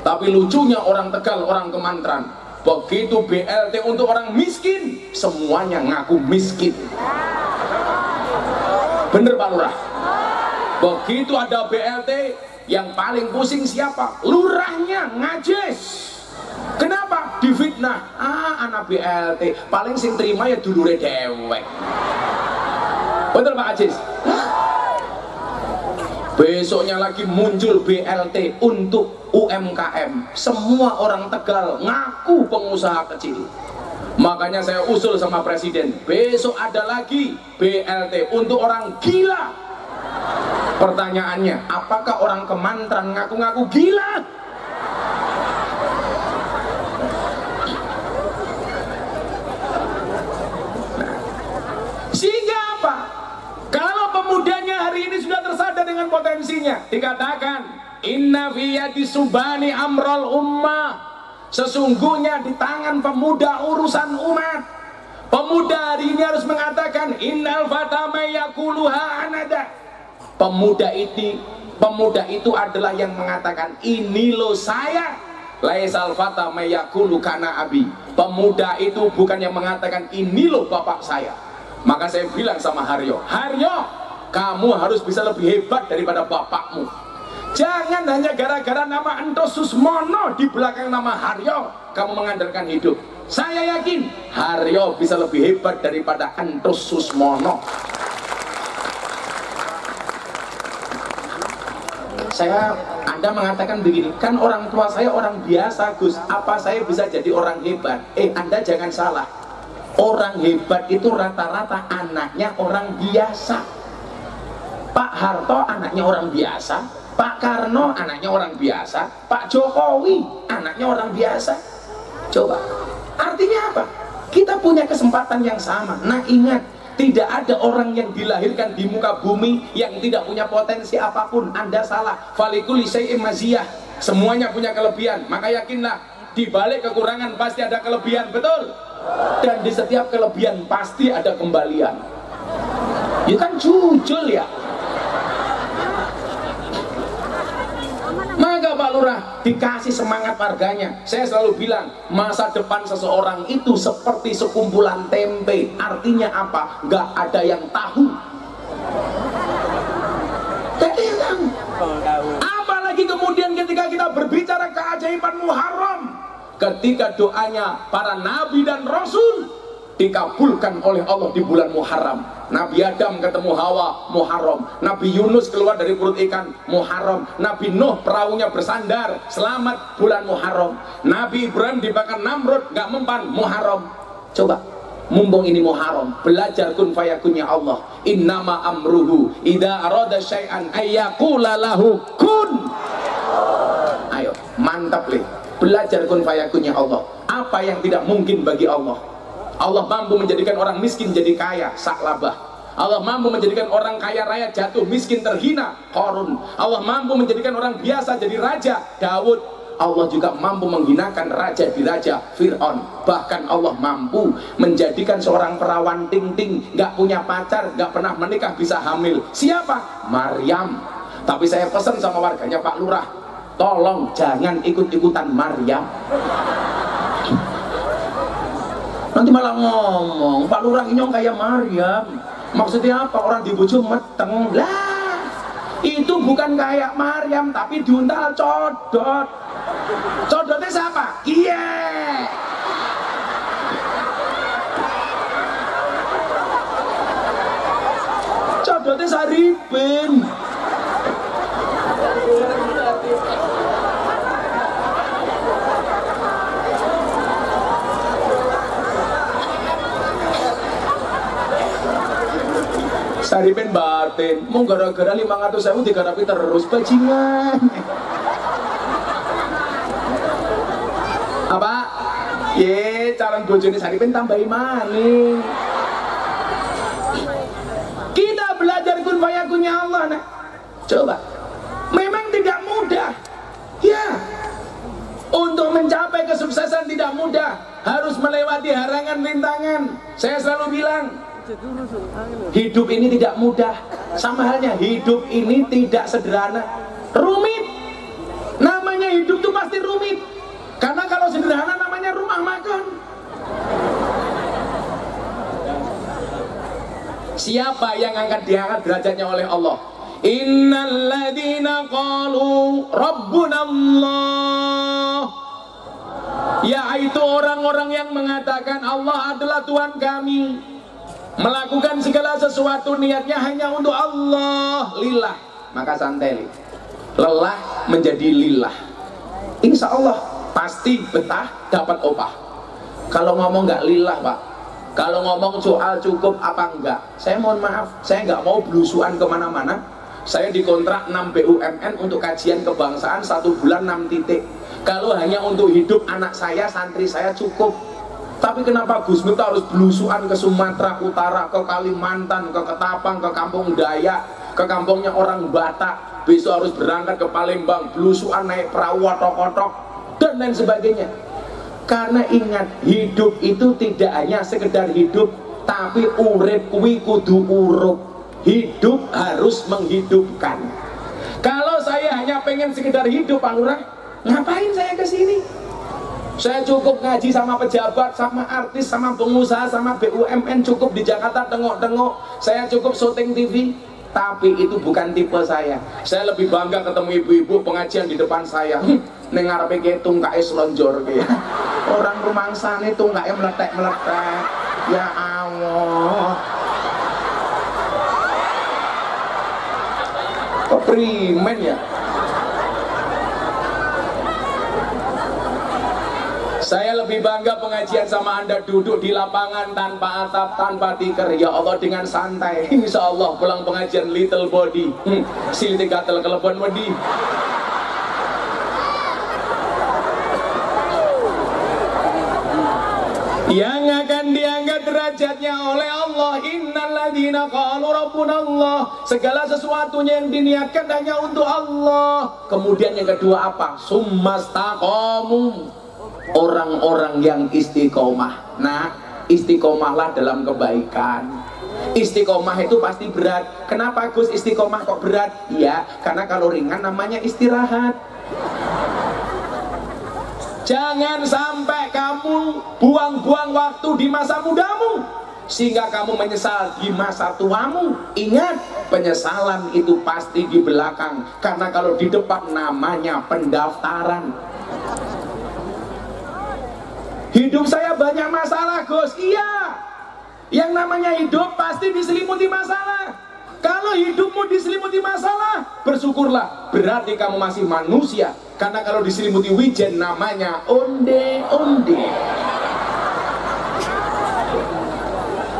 Tapi lucunya orang Tegal, orang Kemantran, begitu BLT untuk orang miskin, semuanya ngaku miskin. Bener Pak Lurah? Begitu ada BLT, yang paling pusing siapa? Lurahnya, Ngajis. Kenapa? Difitnah. Anak BLT paling sing terima ya dulure dewek. Betul Pak Ajis? Besoknya lagi muncul BLT untuk UMKM. Semua orang Tegal ngaku pengusaha kecil. Makanya saya usul sama Presiden, besok ada lagi BLT untuk orang gila. Pertanyaannya, apakah orang Kemantran ngaku-ngaku gila? Sehingga apa? Kalau pemudanya hari ini sudah tersadar dengan potensinya, dikatakan inna fiyati subani amrol ummah, sesungguhnya di tangan pemuda urusan umat. Pemuda hari ini harus mengatakan innal fatama yakuluha anada. Pemuda itu adalah yang mengatakan ini loh saya. Laisal fatama yakulu kana abi. Pemuda itu bukan yang mengatakan ini loh bapak saya. Maka saya bilang sama Haryo, Haryo, kamu harus bisa lebih hebat daripada bapakmu. Jangan hanya gara-gara nama Entos Susmono di belakang nama Haryo kamu mengandalkan hidup. Saya yakin Haryo bisa lebih hebat daripada Entos Susmono. Anda mengatakan begini, kan orang tua saya orang biasa Gus, apa saya bisa jadi orang hebat? Anda jangan salah. Orang hebat itu rata-rata anaknya orang biasa. Pak Harto anaknya orang biasa, Pak Karno anaknya orang biasa, Pak Jokowi anaknya orang biasa. Coba, artinya apa? Kita punya kesempatan yang sama. Nah ingat, tidak ada orang yang dilahirkan di muka bumi yang tidak punya potensi apapun. Anda salah. Falikuli syai'in maziyah. Semuanya punya kelebihan. Maka yakinlah, di balik kekurangan pasti ada kelebihan, betul? Dan di setiap kelebihan pasti ada kembalian. Ya kan jujur ya. Maka Pak Lurah dikasih semangat warganya. Saya selalu bilang, masa depan seseorang itu seperti sekumpulan tempe. Artinya apa? Gak ada yang tahu. Gak ada yang tahu. Apalagi kemudian ketika kita berbicara keajaiban Muharram, ketika doanya para nabi dan rasul dikabulkan oleh Allah di bulan Muharram. Nabi Adam ketemu Hawa, Muharram. Nabi Yunus keluar dari perut ikan, Muharram. Nabi Nuh perahunya bersandar, selamat, bulan Muharram. Nabi Ibrahim dibakar Namrud, gak mempan, Muharram. Coba, mumpung ini Muharram, belajar kun fayakunnya Allah. Innama amruhu idza arada syai'an ayyaqula lahu kun. Ayo, mantap leh. Belajar kun fayakunnya Allah. Apa yang tidak mungkin bagi Allah? Allah mampu menjadikan orang miskin jadi kaya, Saklabah. Allah mampu menjadikan orang kaya raya jatuh miskin terhina, Qarun. Allah mampu menjadikan orang biasa jadi raja, Daud. Allah juga mampu menghinakan raja di raja, Fir'aun. Bahkan Allah mampu menjadikan seorang perawan ting-ting, gak punya pacar, gak pernah menikah, bisa hamil. Siapa? Maryam. Tapi saya pesan sama warganya Pak Lurah, tolong jangan ikut-ikutan Maryam. Nanti malah ngomong Pak Lurah inyong kayak Maryam. Maksudnya apa? Orang dibujuk meteng lah. Itu bukan kayak Maryam, tapi diuntal codot. Codotnya siapa? Iya. Codotnya Saripin. Saripin batin, mau gara-gara 500.000 digarapi terus bajingan. Apa? Ye, calon bojone Saripin tambahi maning. Kita belajar kun fayakunnya Allah, nah. Coba. Memang tidak mudah. Ya. Untuk mencapai kesuksesan tidak mudah, harus melewati halangan rintangan. Saya selalu bilang, hidup ini tidak mudah. Sama halnya hidup ini tidak sederhana. Rumit. Namanya hidup tuh pasti rumit. Karena kalau sederhana namanya rumah makan. Siapa yang akan diangkat derajatnya oleh Allah? Innal ladzina qalu rabbunallah, yaitu orang-orang yang mengatakan Allah adalah Tuhan kami, melakukan segala sesuatu niatnya hanya untuk Allah, lillah, maka santai, lelah menjadi lillah. Insya Allah pasti betah, dapat opah. Kalau ngomong nggak lillah Pak, kalau ngomong soal cukup apa enggak, saya mohon maaf, saya nggak mau belusuan kemana-mana. Saya dikontrak 6 BUMN untuk kajian kebangsaan 1 bulan 6 titik. Kalau hanya untuk hidup anak saya, santri saya cukup. Tapi kenapa Gus Miftah harus belusuan ke Sumatera Utara, ke Kalimantan, ke Ketapang, ke Kampung Dayak, ke kampungnya orang Batak, besok harus berangkat ke Palembang, belusuan naik perahu otok-otok dan lain sebagainya. Karena ingat, hidup itu tidak hanya sekedar hidup, tapi urip kuwi kudu urup. Hidup harus menghidupkan. Kalau saya hanya pengen sekedar hidup Pak Lurah, ngapain saya ke sini? Saya cukup ngaji sama pejabat, sama artis, sama pengusaha, sama BUMN, cukup di Jakarta tengok-tengok. Saya cukup syuting TV. Tapi itu bukan tipe saya. Saya lebih bangga ketemu ibu-ibu pengajian di depan saya. Ning ngarepe ki tungkae slonjor ki. Orang rumangsane tungkae meletek-meletek. Ya Allah. Kok primen ya? Saya lebih bangga pengajian sama Anda duduk di lapangan tanpa atap, tanpa tikar. Ya Allah, dengan santai. Insya Allah pulang pengajian little body. Siliti gatel kelebon wedi. Yang akan diangkat derajatnya oleh Allah, innalladzina qalu rabbunallah, segala sesuatunya yang diniatkan hanya untuk Allah. Kemudian yang kedua apa? Summastaqamu, orang-orang yang istiqomah. Nah, istiqomahlah dalam kebaikan. Istiqomah itu pasti berat. Kenapa Gus istiqomah kok berat? Ya, karena kalau ringan namanya istirahat. Jangan sampai kamu buang-buang waktu di masa mudamu sehingga kamu menyesal di masa tuamu. Ingat, penyesalan itu pasti di belakang, karena kalau di depan namanya pendaftaran. Hidup saya banyak masalah Gus. Iya, yang namanya hidup pasti diselimuti masalah. Kalau hidupmu diselimuti masalah, bersyukurlah, berarti kamu masih manusia. Karena kalau diselimuti wijen namanya onde-onde.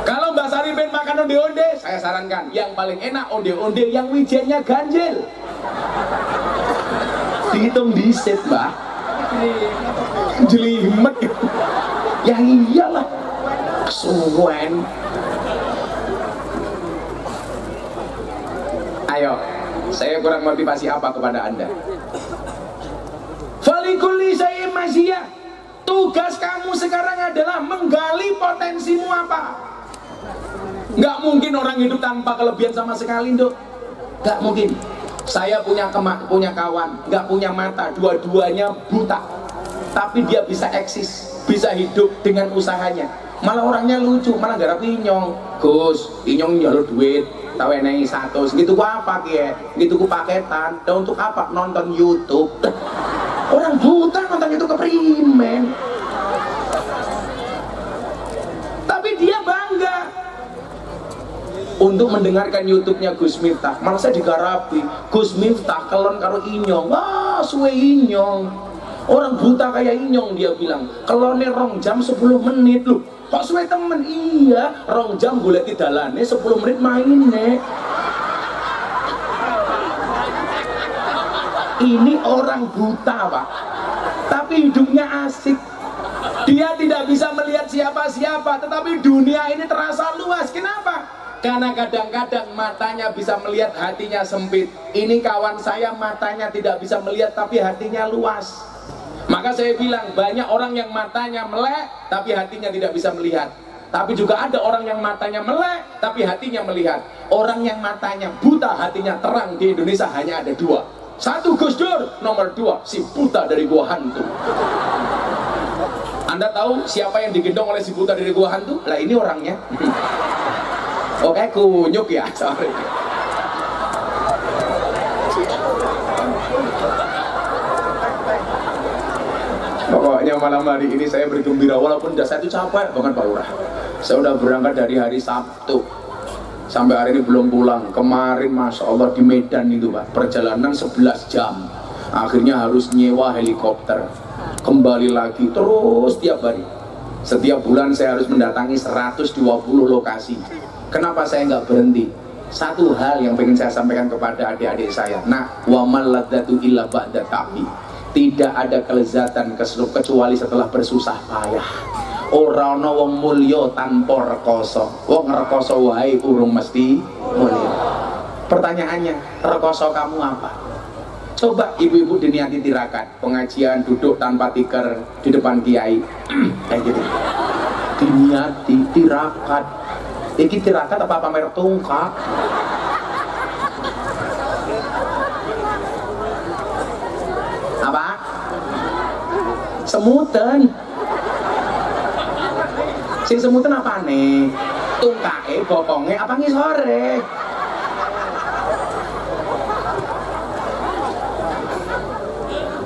Kalau Mbak Sari pengen makan onde-onde, saya sarankan yang paling enak onde-onde yang wijennya ganjil. Dihitung diset Mbak, jelimet. Ya iyalah, kesuwen. Ayo, saya kurang motivasi apa kepada Anda? Falikulli syai'in masyiah. Tugas kamu sekarang adalah menggali potensimu apa. Nggak mungkin orang hidup tanpa kelebihan sama sekali, Dok. Nggak mungkin. Saya punya kawan, nggak punya mata, dua-duanya buta, tapi dia bisa eksis, bisa hidup dengan usahanya. Malah orangnya lucu, malah garap inyong. Gus, inyong njaluk duit, tahu eneng 100, gitu ku apa kie? Gitu ku paketan. Dan untuk apa? Nonton YouTube. Orang buta nonton YouTube keprimen. Tapi dia bangga untuk mendengarkan YouTube-nya Gus Miftah. Malah saya digarapi, Gus Miftah kelon karo inyong. Wah, suwe inyong. Orang buta kayak inyong, dia bilang kelone 2 jam 10 menit loh. Kok suwe temen? Iya, 2 jam golek dalane, 10 menit maine. Ini orang buta Pak, tapi hidupnya asik. Dia tidak bisa melihat siapa-siapa, tetapi dunia ini terasa luas. Kenapa? Karena kadang-kadang matanya bisa melihat, hatinya sempit. Ini kawan saya matanya tidak bisa melihat, tapi hatinya luas. Maka saya bilang, banyak orang yang matanya melek, tapi hatinya tidak bisa melihat. Tapi juga ada orang yang matanya melek, tapi hatinya melihat. Orang yang matanya buta, hatinya terang di Indonesia hanya ada 2. 1 Gus Dur, nomor 2 si buta dari gua hantu. Anda tahu siapa yang digendong oleh si buta dari gua hantu? Lah ini orangnya. Oke, kunyuk ya, sorry. Pokoknya malam hari ini saya bergembira walaupun saya itu capek banget Pak Lurah. Saya udah berangkat dari hari Sabtu sampai hari ini belum pulang. Kemarin Masya Allah di Medan itu Pak, perjalanan 11 jam. Akhirnya harus nyewa helikopter. Kembali lagi terus tiap hari. Setiap bulan saya harus mendatangi 120 lokasi. Kenapa saya nggak berhenti? Satu hal yang pengen saya sampaikan kepada adik-adik saya. Nah, wa mal ladzatu illa ba'da ta'bi. Tidak ada kelezatan kecuali setelah bersusah payah. Ora ana wong mulya tanpa rekoso. Wong rekoso wae urung mesti mulya. Pertanyaannya, rekoso kamu apa? Coba ibu-ibu diniati tirakat, pengajian duduk tanpa tikar di depan kiai, kayak gitu. Diniati tirakat. Iki tirakat apa pamer tungkak? Apa? Semutan. Sing semutan apa nih? Tungkake, bokonge, apa ngisore?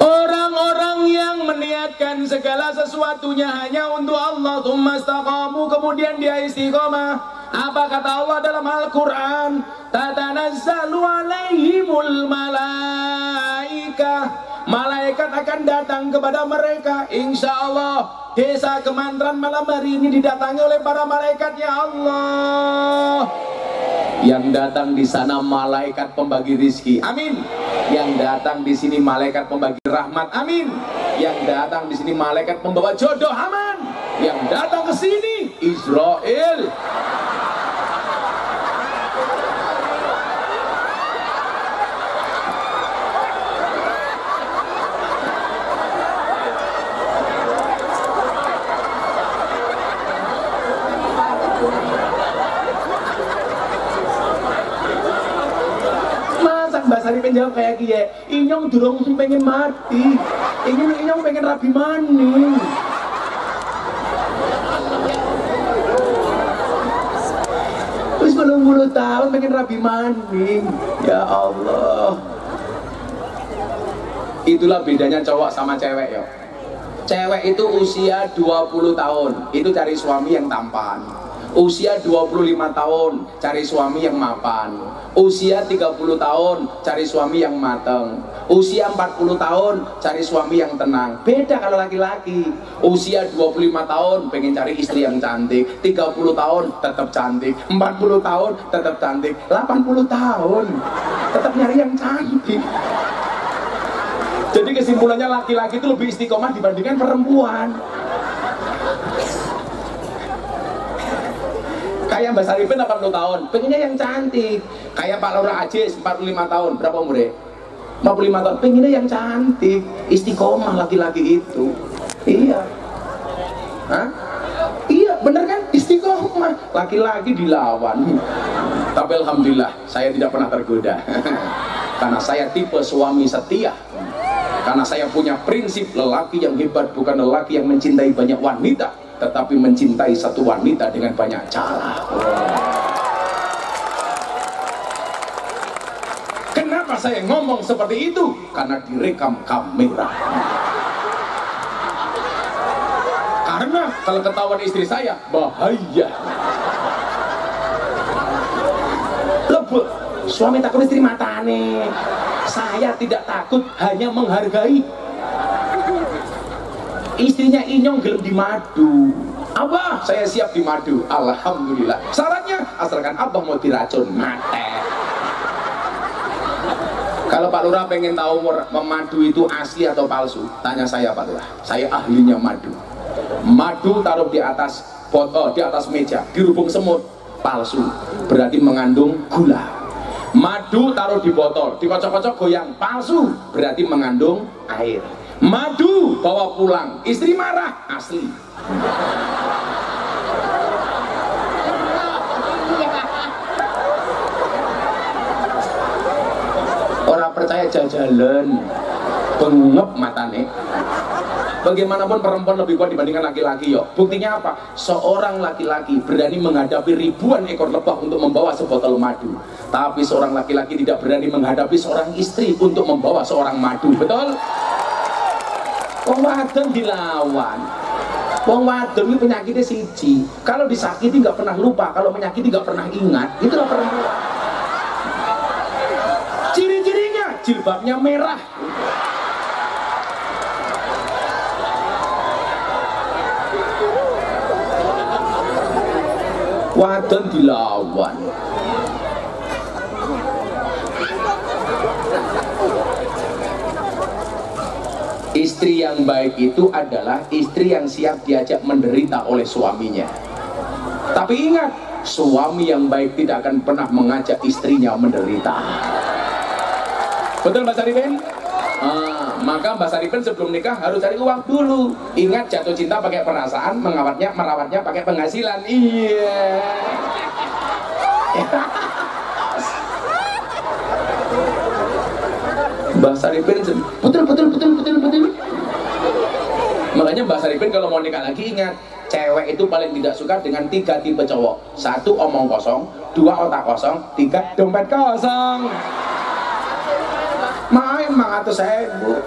Orang-orang yang meniatkan segala sesuatunya hanya untuk Allah, tsumastaqamu, kemudian dia istiqomah. Apa kata Allah dalam Al-Quran? Tatanazzalu alaihimul malaikah. Malaikat akan datang kepada mereka. Insya Allah desa Kemantran malam hari ini didatangi oleh para malaikatnya Allah. Yang datang di sana malaikat pembagi rizki, amin. Yang datang di sini malaikat pembagi rahmat, amin. Yang datang di sini malaikat pembawa jodoh, aman. Yang datang ke sini Israel. Mbak Sari penjawab kayak gini, inyong durung pengen mati, inyong pengen rabi maning. Terus 20 tahun pengen rabi maning, ya Allah. Itulah bedanya cowok sama cewek ya. Cewek itu usia 20 tahun, itu cari suami yang tampan. Usia 25 tahun, cari suami yang mapan. Usia 30 tahun, cari suami yang mateng. Usia 40 tahun, cari suami yang tenang. Beda kalau laki-laki. Usia 25 tahun, pengen cari istri yang cantik. 30 tahun, tetap cantik. 40 tahun, tetap cantik. 80 tahun, tetap nyari yang cantik. Jadi kesimpulannya laki-laki itu lebih istiqomah dibandingkan perempuan. Kayak Mbak Saripin 80 tahun, pengennya yang cantik. Kayak Pak Laura Ajis 45 tahun, berapa umurnya? 45 tahun, pengennya yang cantik. Istiqomah laki-laki itu. Iya. Hah? Iya, bener kan? Istiqomah. Laki-laki dilawan. Tapi alhamdulillah, saya tidak pernah tergoda. Karena saya tipe suami setia. Karena saya punya prinsip, lelaki yang hebat bukan lelaki yang mencintai banyak wanita, tetapi mencintai satu wanita dengan banyak cara. Kenapa saya ngomong seperti itu? Karena direkam kamera. Karena kalau ketahuan istri saya, bahaya. Lebih, suami takut istri matane. Saya tidak takut, hanya menghargai. Istrinya inyong gelem di madu. Abah, saya siap di madu. Alhamdulillah. Syaratnya asalkan abah mau diracun mate. Kalau Pak Lurah pengen tahu madu itu asli atau palsu, tanya saya Pak Lurah. Saya ahlinya madu. Madu taruh di atas botol, di atas meja, dirubung semut, palsu. Berarti mengandung gula. Madu taruh di botol, dikocok-kocok goyang, palsu. Berarti mengandung air. Madu bawa pulang, istri marah, asli. Orang percaya jajalan bengep matane. Bagaimanapun perempuan lebih kuat dibandingkan laki-laki yo. Buktinya apa? Seorang laki-laki berani menghadapi ribuan ekor lebah untuk membawa sebotol madu. Tapi seorang laki-laki tidak berani menghadapi seorang istri untuk membawa seorang madu. Betul? Wong wadon dilawan. Wong wadon ini penyakitnya siji. Kalau disakiti nggak pernah lupa, kalau menyakiti nggak pernah ingat. Itulah perempuan. Ciri-cirinya jilbabnya merah. Wadon dilawan. Istri yang baik itu adalah istri yang siap diajak menderita oleh suaminya. Tapi ingat, suami yang baik tidak akan pernah mengajak istrinya menderita. Betul Mbak Saripin? Maka Mbak Saripin sebelum nikah harus cari uang dulu. Ingat, jatuh cinta pakai perasaan, merawatnya pakai penghasilan. Iya. Mbak Saripin betul. Makanya Mbak Saripin kalau mau nikah lagi ingat, cewek itu paling tidak suka dengan 3 tipe cowok. 1 omong kosong, 2 otak kosong, 3 dompet kosong. Main 500.000.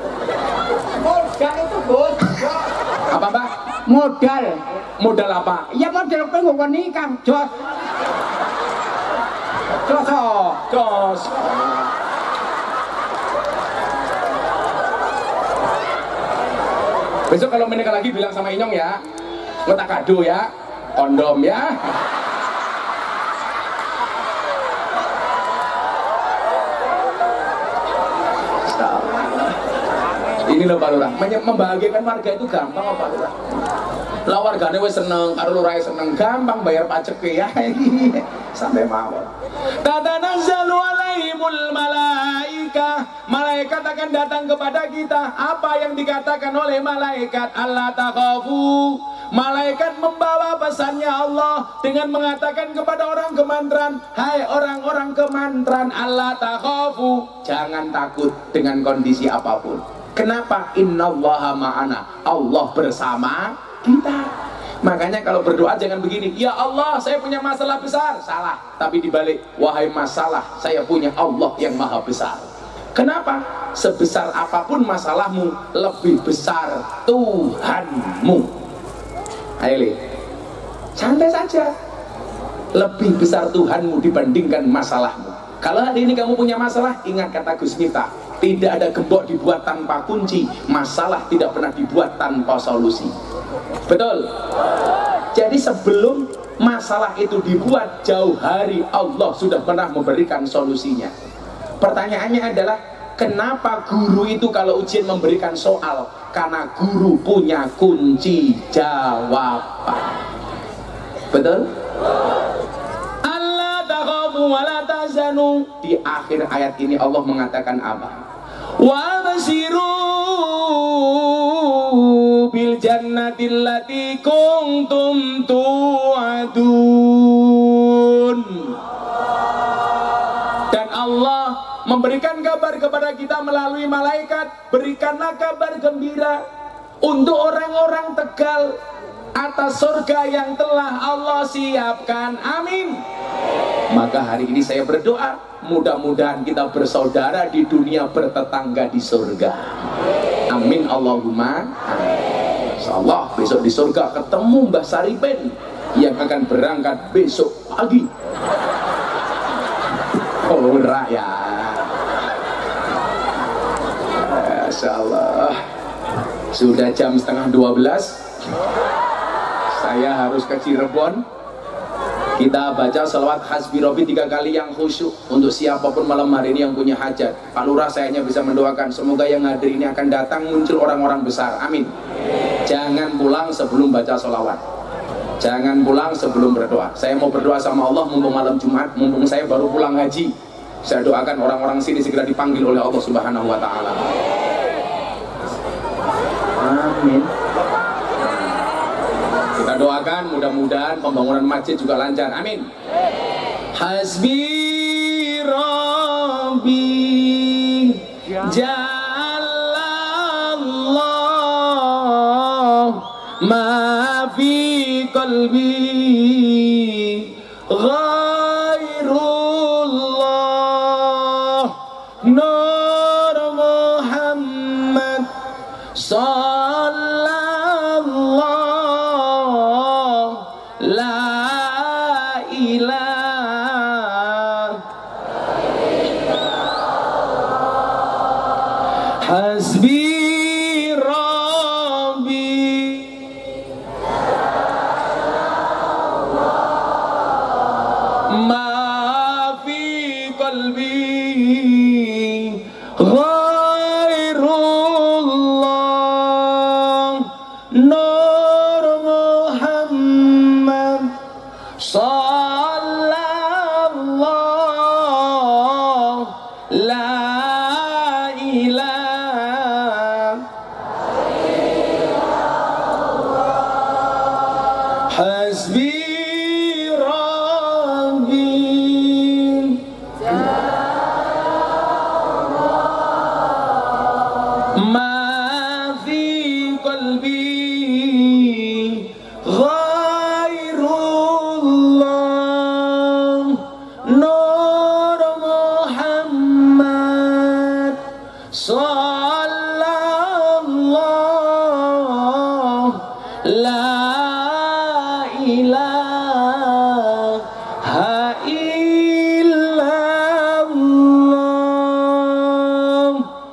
Modal itu Gus. Apa Mbak? Modal. Modal apa? Ya modal pengen nikah, Jos. Jos. Besok kalau menikah lagi bilang sama Inyong ya, ngetak kado ya, kondom ya. Ini loh Pak Lurah, membahagiakan warga itu gampang apa Pak Lurah? Lah wargane wis seneng, karo lurahe seneng, gampang bayar pajak ya. Sampai mawon. Tatanazzalu alaihimul malaika. Malaikat akan datang kepada kita. Apa yang dikatakan oleh malaikat? Allah takhafu. Malaikat membawa pesannya Allah dengan mengatakan kepada orang kemantran, hai orang-orang kemantran, Allah takhafu, jangan takut dengan kondisi apapun. Kenapa? Innallaha ma'ana. Allah bersama kita. Makanya kalau berdoa jangan begini, ya Allah saya punya masalah besar. Salah. Tapi dibalik, wahai masalah, saya punya Allah yang maha besar. Kenapa? Sebesar apapun masalahmu, lebih besar Tuhanmu. Ayo Li, santai saja. Lebih besar Tuhanmu dibandingkan masalahmu. Kalau hari ini kamu punya masalah, ingat kata Gus Miftah, tidak ada gembok dibuat tanpa kunci, masalah tidak pernah dibuat tanpa solusi. Betul? Jadi sebelum masalah itu dibuat, jauh hari Allah sudah pernah memberikan solusinya. Pertanyaannya adalah, kenapa guru itu kalau ujian memberikan soal? Karena guru punya kunci jawaban. Betul? Allah takhafu wa la tahzanu. Di akhir ayat ini Allah mengatakan apa? Wa basiru bil jannati allati kuntum tu'adun. Dan Allah memberikan kabar kepada kita melalui malaikat, berikanlah kabar gembira untuk orang-orang Tegal atas surga yang telah Allah siapkan. Amin. Maka hari ini saya berdoa, mudah-mudahan kita bersaudara di dunia, bertetangga di surga. Amin Allahumma amin. Insyaallah besok di surga ketemu Mbah Saripin yang akan berangkat besok pagi. Oh rakyat. Insyaallah sudah jam 11:30. Saya harus ke Cirebon. Kita baca salawat hasbi Robi 3 kali yang khusyuk untuk siapapun malam hari ini yang punya hajat. Pak Lurah saya hanya bisa mendoakan semoga yang hadir ini akan datang muncul orang-orang besar. Amin. Jangan pulang sebelum baca salawat. Jangan pulang sebelum berdoa. Saya mau berdoa sama Allah mumpung malam Jumat, mumpung saya baru pulang haji. Saya doakan orang-orang sini segera dipanggil oleh Allah Subhanahu wa taala. Amin. Kita doakan mudah-mudahan pembangunan masjid juga lancar. Amin. Hasbi Rabbi Jalallah ma fi qalbi ghairullah Nur Muhammad sallallahu la ilaha hasbi rabbi ma fi qalbi ghairullah Nur Muhammad sallallahu la ilaha hasbi rabbi ma fi qalbi ghairullah Nur Muhammad sallallahu la ilaha illallah.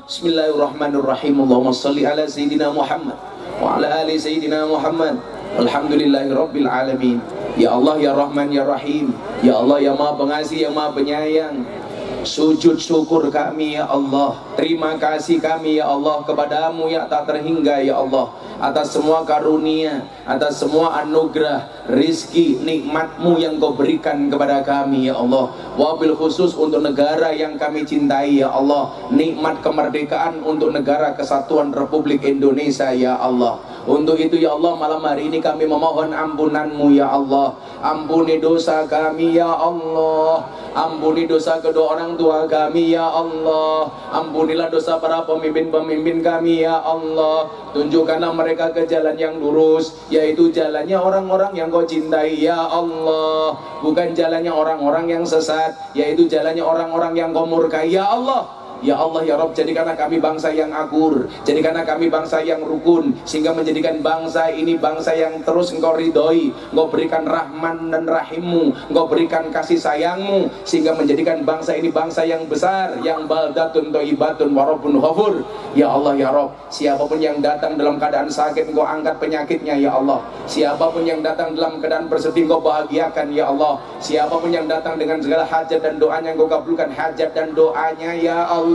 Bismillahirrahmanirrahim. Allahumma salli ala Sayyidina Muhammad wa ala ali Sayyidina Muhammad. Alhamdulillahi Rabbil Alamin. Ya Allah, Ya Rahman, Ya Rahim. Ya Allah, Ya Maha Pengasih, Ya Maha Penyayang. Sujud syukur kami ya Allah, terima kasih kami ya Allah kepadamu ya tak terhingga ya Allah, atas semua karunia, atas semua anugerah, rizki, nikmatmu yang kau berikan kepada kami ya Allah. Wabil khusus untuk negara yang kami cintai ya Allah, nikmat kemerdekaan untuk negara kesatuan Republik Indonesia ya Allah. Untuk itu ya Allah, malam hari ini kami memohon ampunanmu ya Allah. Ampuni dosa kami ya Allah, ampuni dosa kedua orang tua kami ya Allah, ampunilah dosa para pemimpin-pemimpin kami ya Allah. Tunjukkanlah mereka ke jalan yang lurus, yaitu jalannya orang-orang yang kau cintai ya Allah, bukan jalannya orang-orang yang sesat, yaitu jalannya orang-orang yang kau murkai ya Allah. Ya Allah ya Rabb, jadikanlah kami bangsa yang akur, jadikanlah kami bangsa yang rukun, sehingga menjadikan bangsa ini bangsa yang terus engkau ridhoi, engkau berikan rahman dan rahimmu, engkau berikan kasih sayangmu, sehingga menjadikan bangsa ini bangsa yang besar, yang baldatun thayyibatun wa rabbun ghafur. Ya Allah ya Rabb, siapapun yang datang dalam keadaan sakit, engkau angkat penyakitnya ya Allah. Siapapun yang datang dalam keadaan bersedih, engkau bahagiakan ya Allah. Siapapun yang datang dengan segala hajat dan doanya, engkau kabulkan hajat dan doanya ya Allah.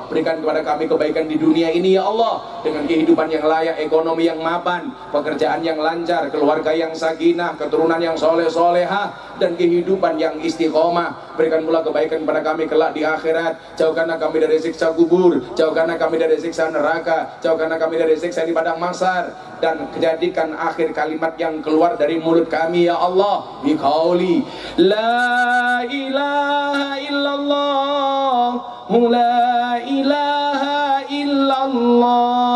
Berikan kepada kami kebaikan di dunia ini ya Allah, dengan kehidupan yang layak, ekonomi yang mapan, pekerjaan yang lancar, keluarga yang sakinah, keturunan yang soleh-solehah, dan kehidupan yang istiqomah. Berikan pula kebaikan kepada kami kelak di akhirat. Jauhkanlah kami dari siksa kubur, jauhkanlah kami dari siksa neraka, jauhkanlah kami dari siksa di padang mahsyar, dan jadikan akhir kalimat yang keluar dari mulut kami ya Allah biqauli la ilaha illallah, la ilaha illallah.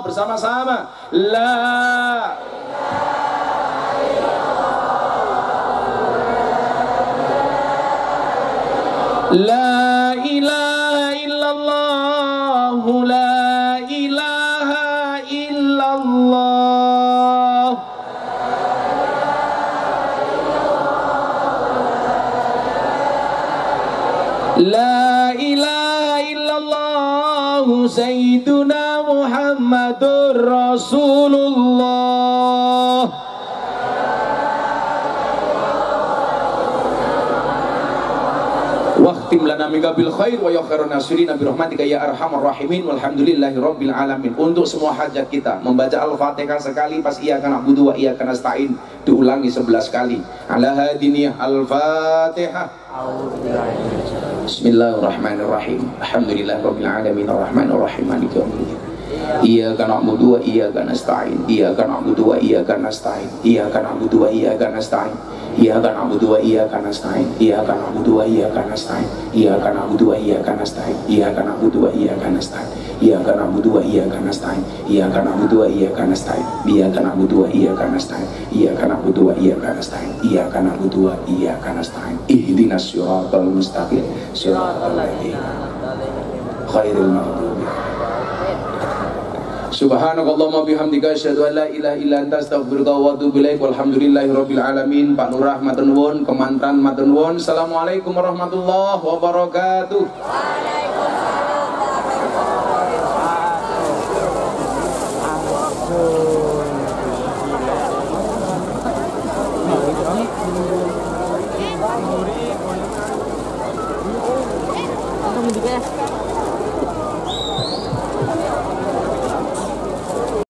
Bersama-sama la la ilaha illallah, la ilaha illallah. La ilaha illallah Sayyiduna Muhammadur Rasulullah. Waqtim lana minka bil khair wa ya khairun nasirina bi rahmatika ya arhamar rahimin walhamdulillahi rabbil alamin. Untuk semua hajat kita membaca Al-Fatihah sekali, pas iyyaka na'budu wa iyyaka nasta'in diulangi 11 kali. Ala hadiniyah Al-Fatihah. Bismillahirrahmanirrahim. Alhamdulillahi rabbil alamin arrahmanir rahim maliki yaumiddin. Iyyaka na'budu wa iyyaka nasta'in. Iyyaka na'budu wa iyyaka nasta'in. Iyyaka na'budu wa iyyaka nasta'in. Iyyaka na'budu wa iyyaka nasta'in. Iyyaka na'budu wa iyyaka nasta'in. Iyyaka na'budu wa iyyaka nasta'in. Iyyaka na'budu wa iyyaka nasta'in. Iyyaka na'budu wa iyyaka nasta'in. Iyyaka na'budu wa iyyaka nasta'in. Iyyaka na'budu wa iyyaka nasta'in. Iyyaka na'budu wa iyyaka nasta'in. Iyyaka na'budu wa iyyaka nasta'in. Ihdinas siratal mustaqim. Siratal ladzina khairil maghdubi. Subhanakallahumma bihamdika asyhadu an la ilaha illa anta astaghfiruka wa atubu ilaik. Walhamdulillahirabbil alamin. Pak Lurah matur nuwun, Kemantran matur nuwun. Assalamualaikum warahmatullahi wabarakatuh. Waalaikumsalam.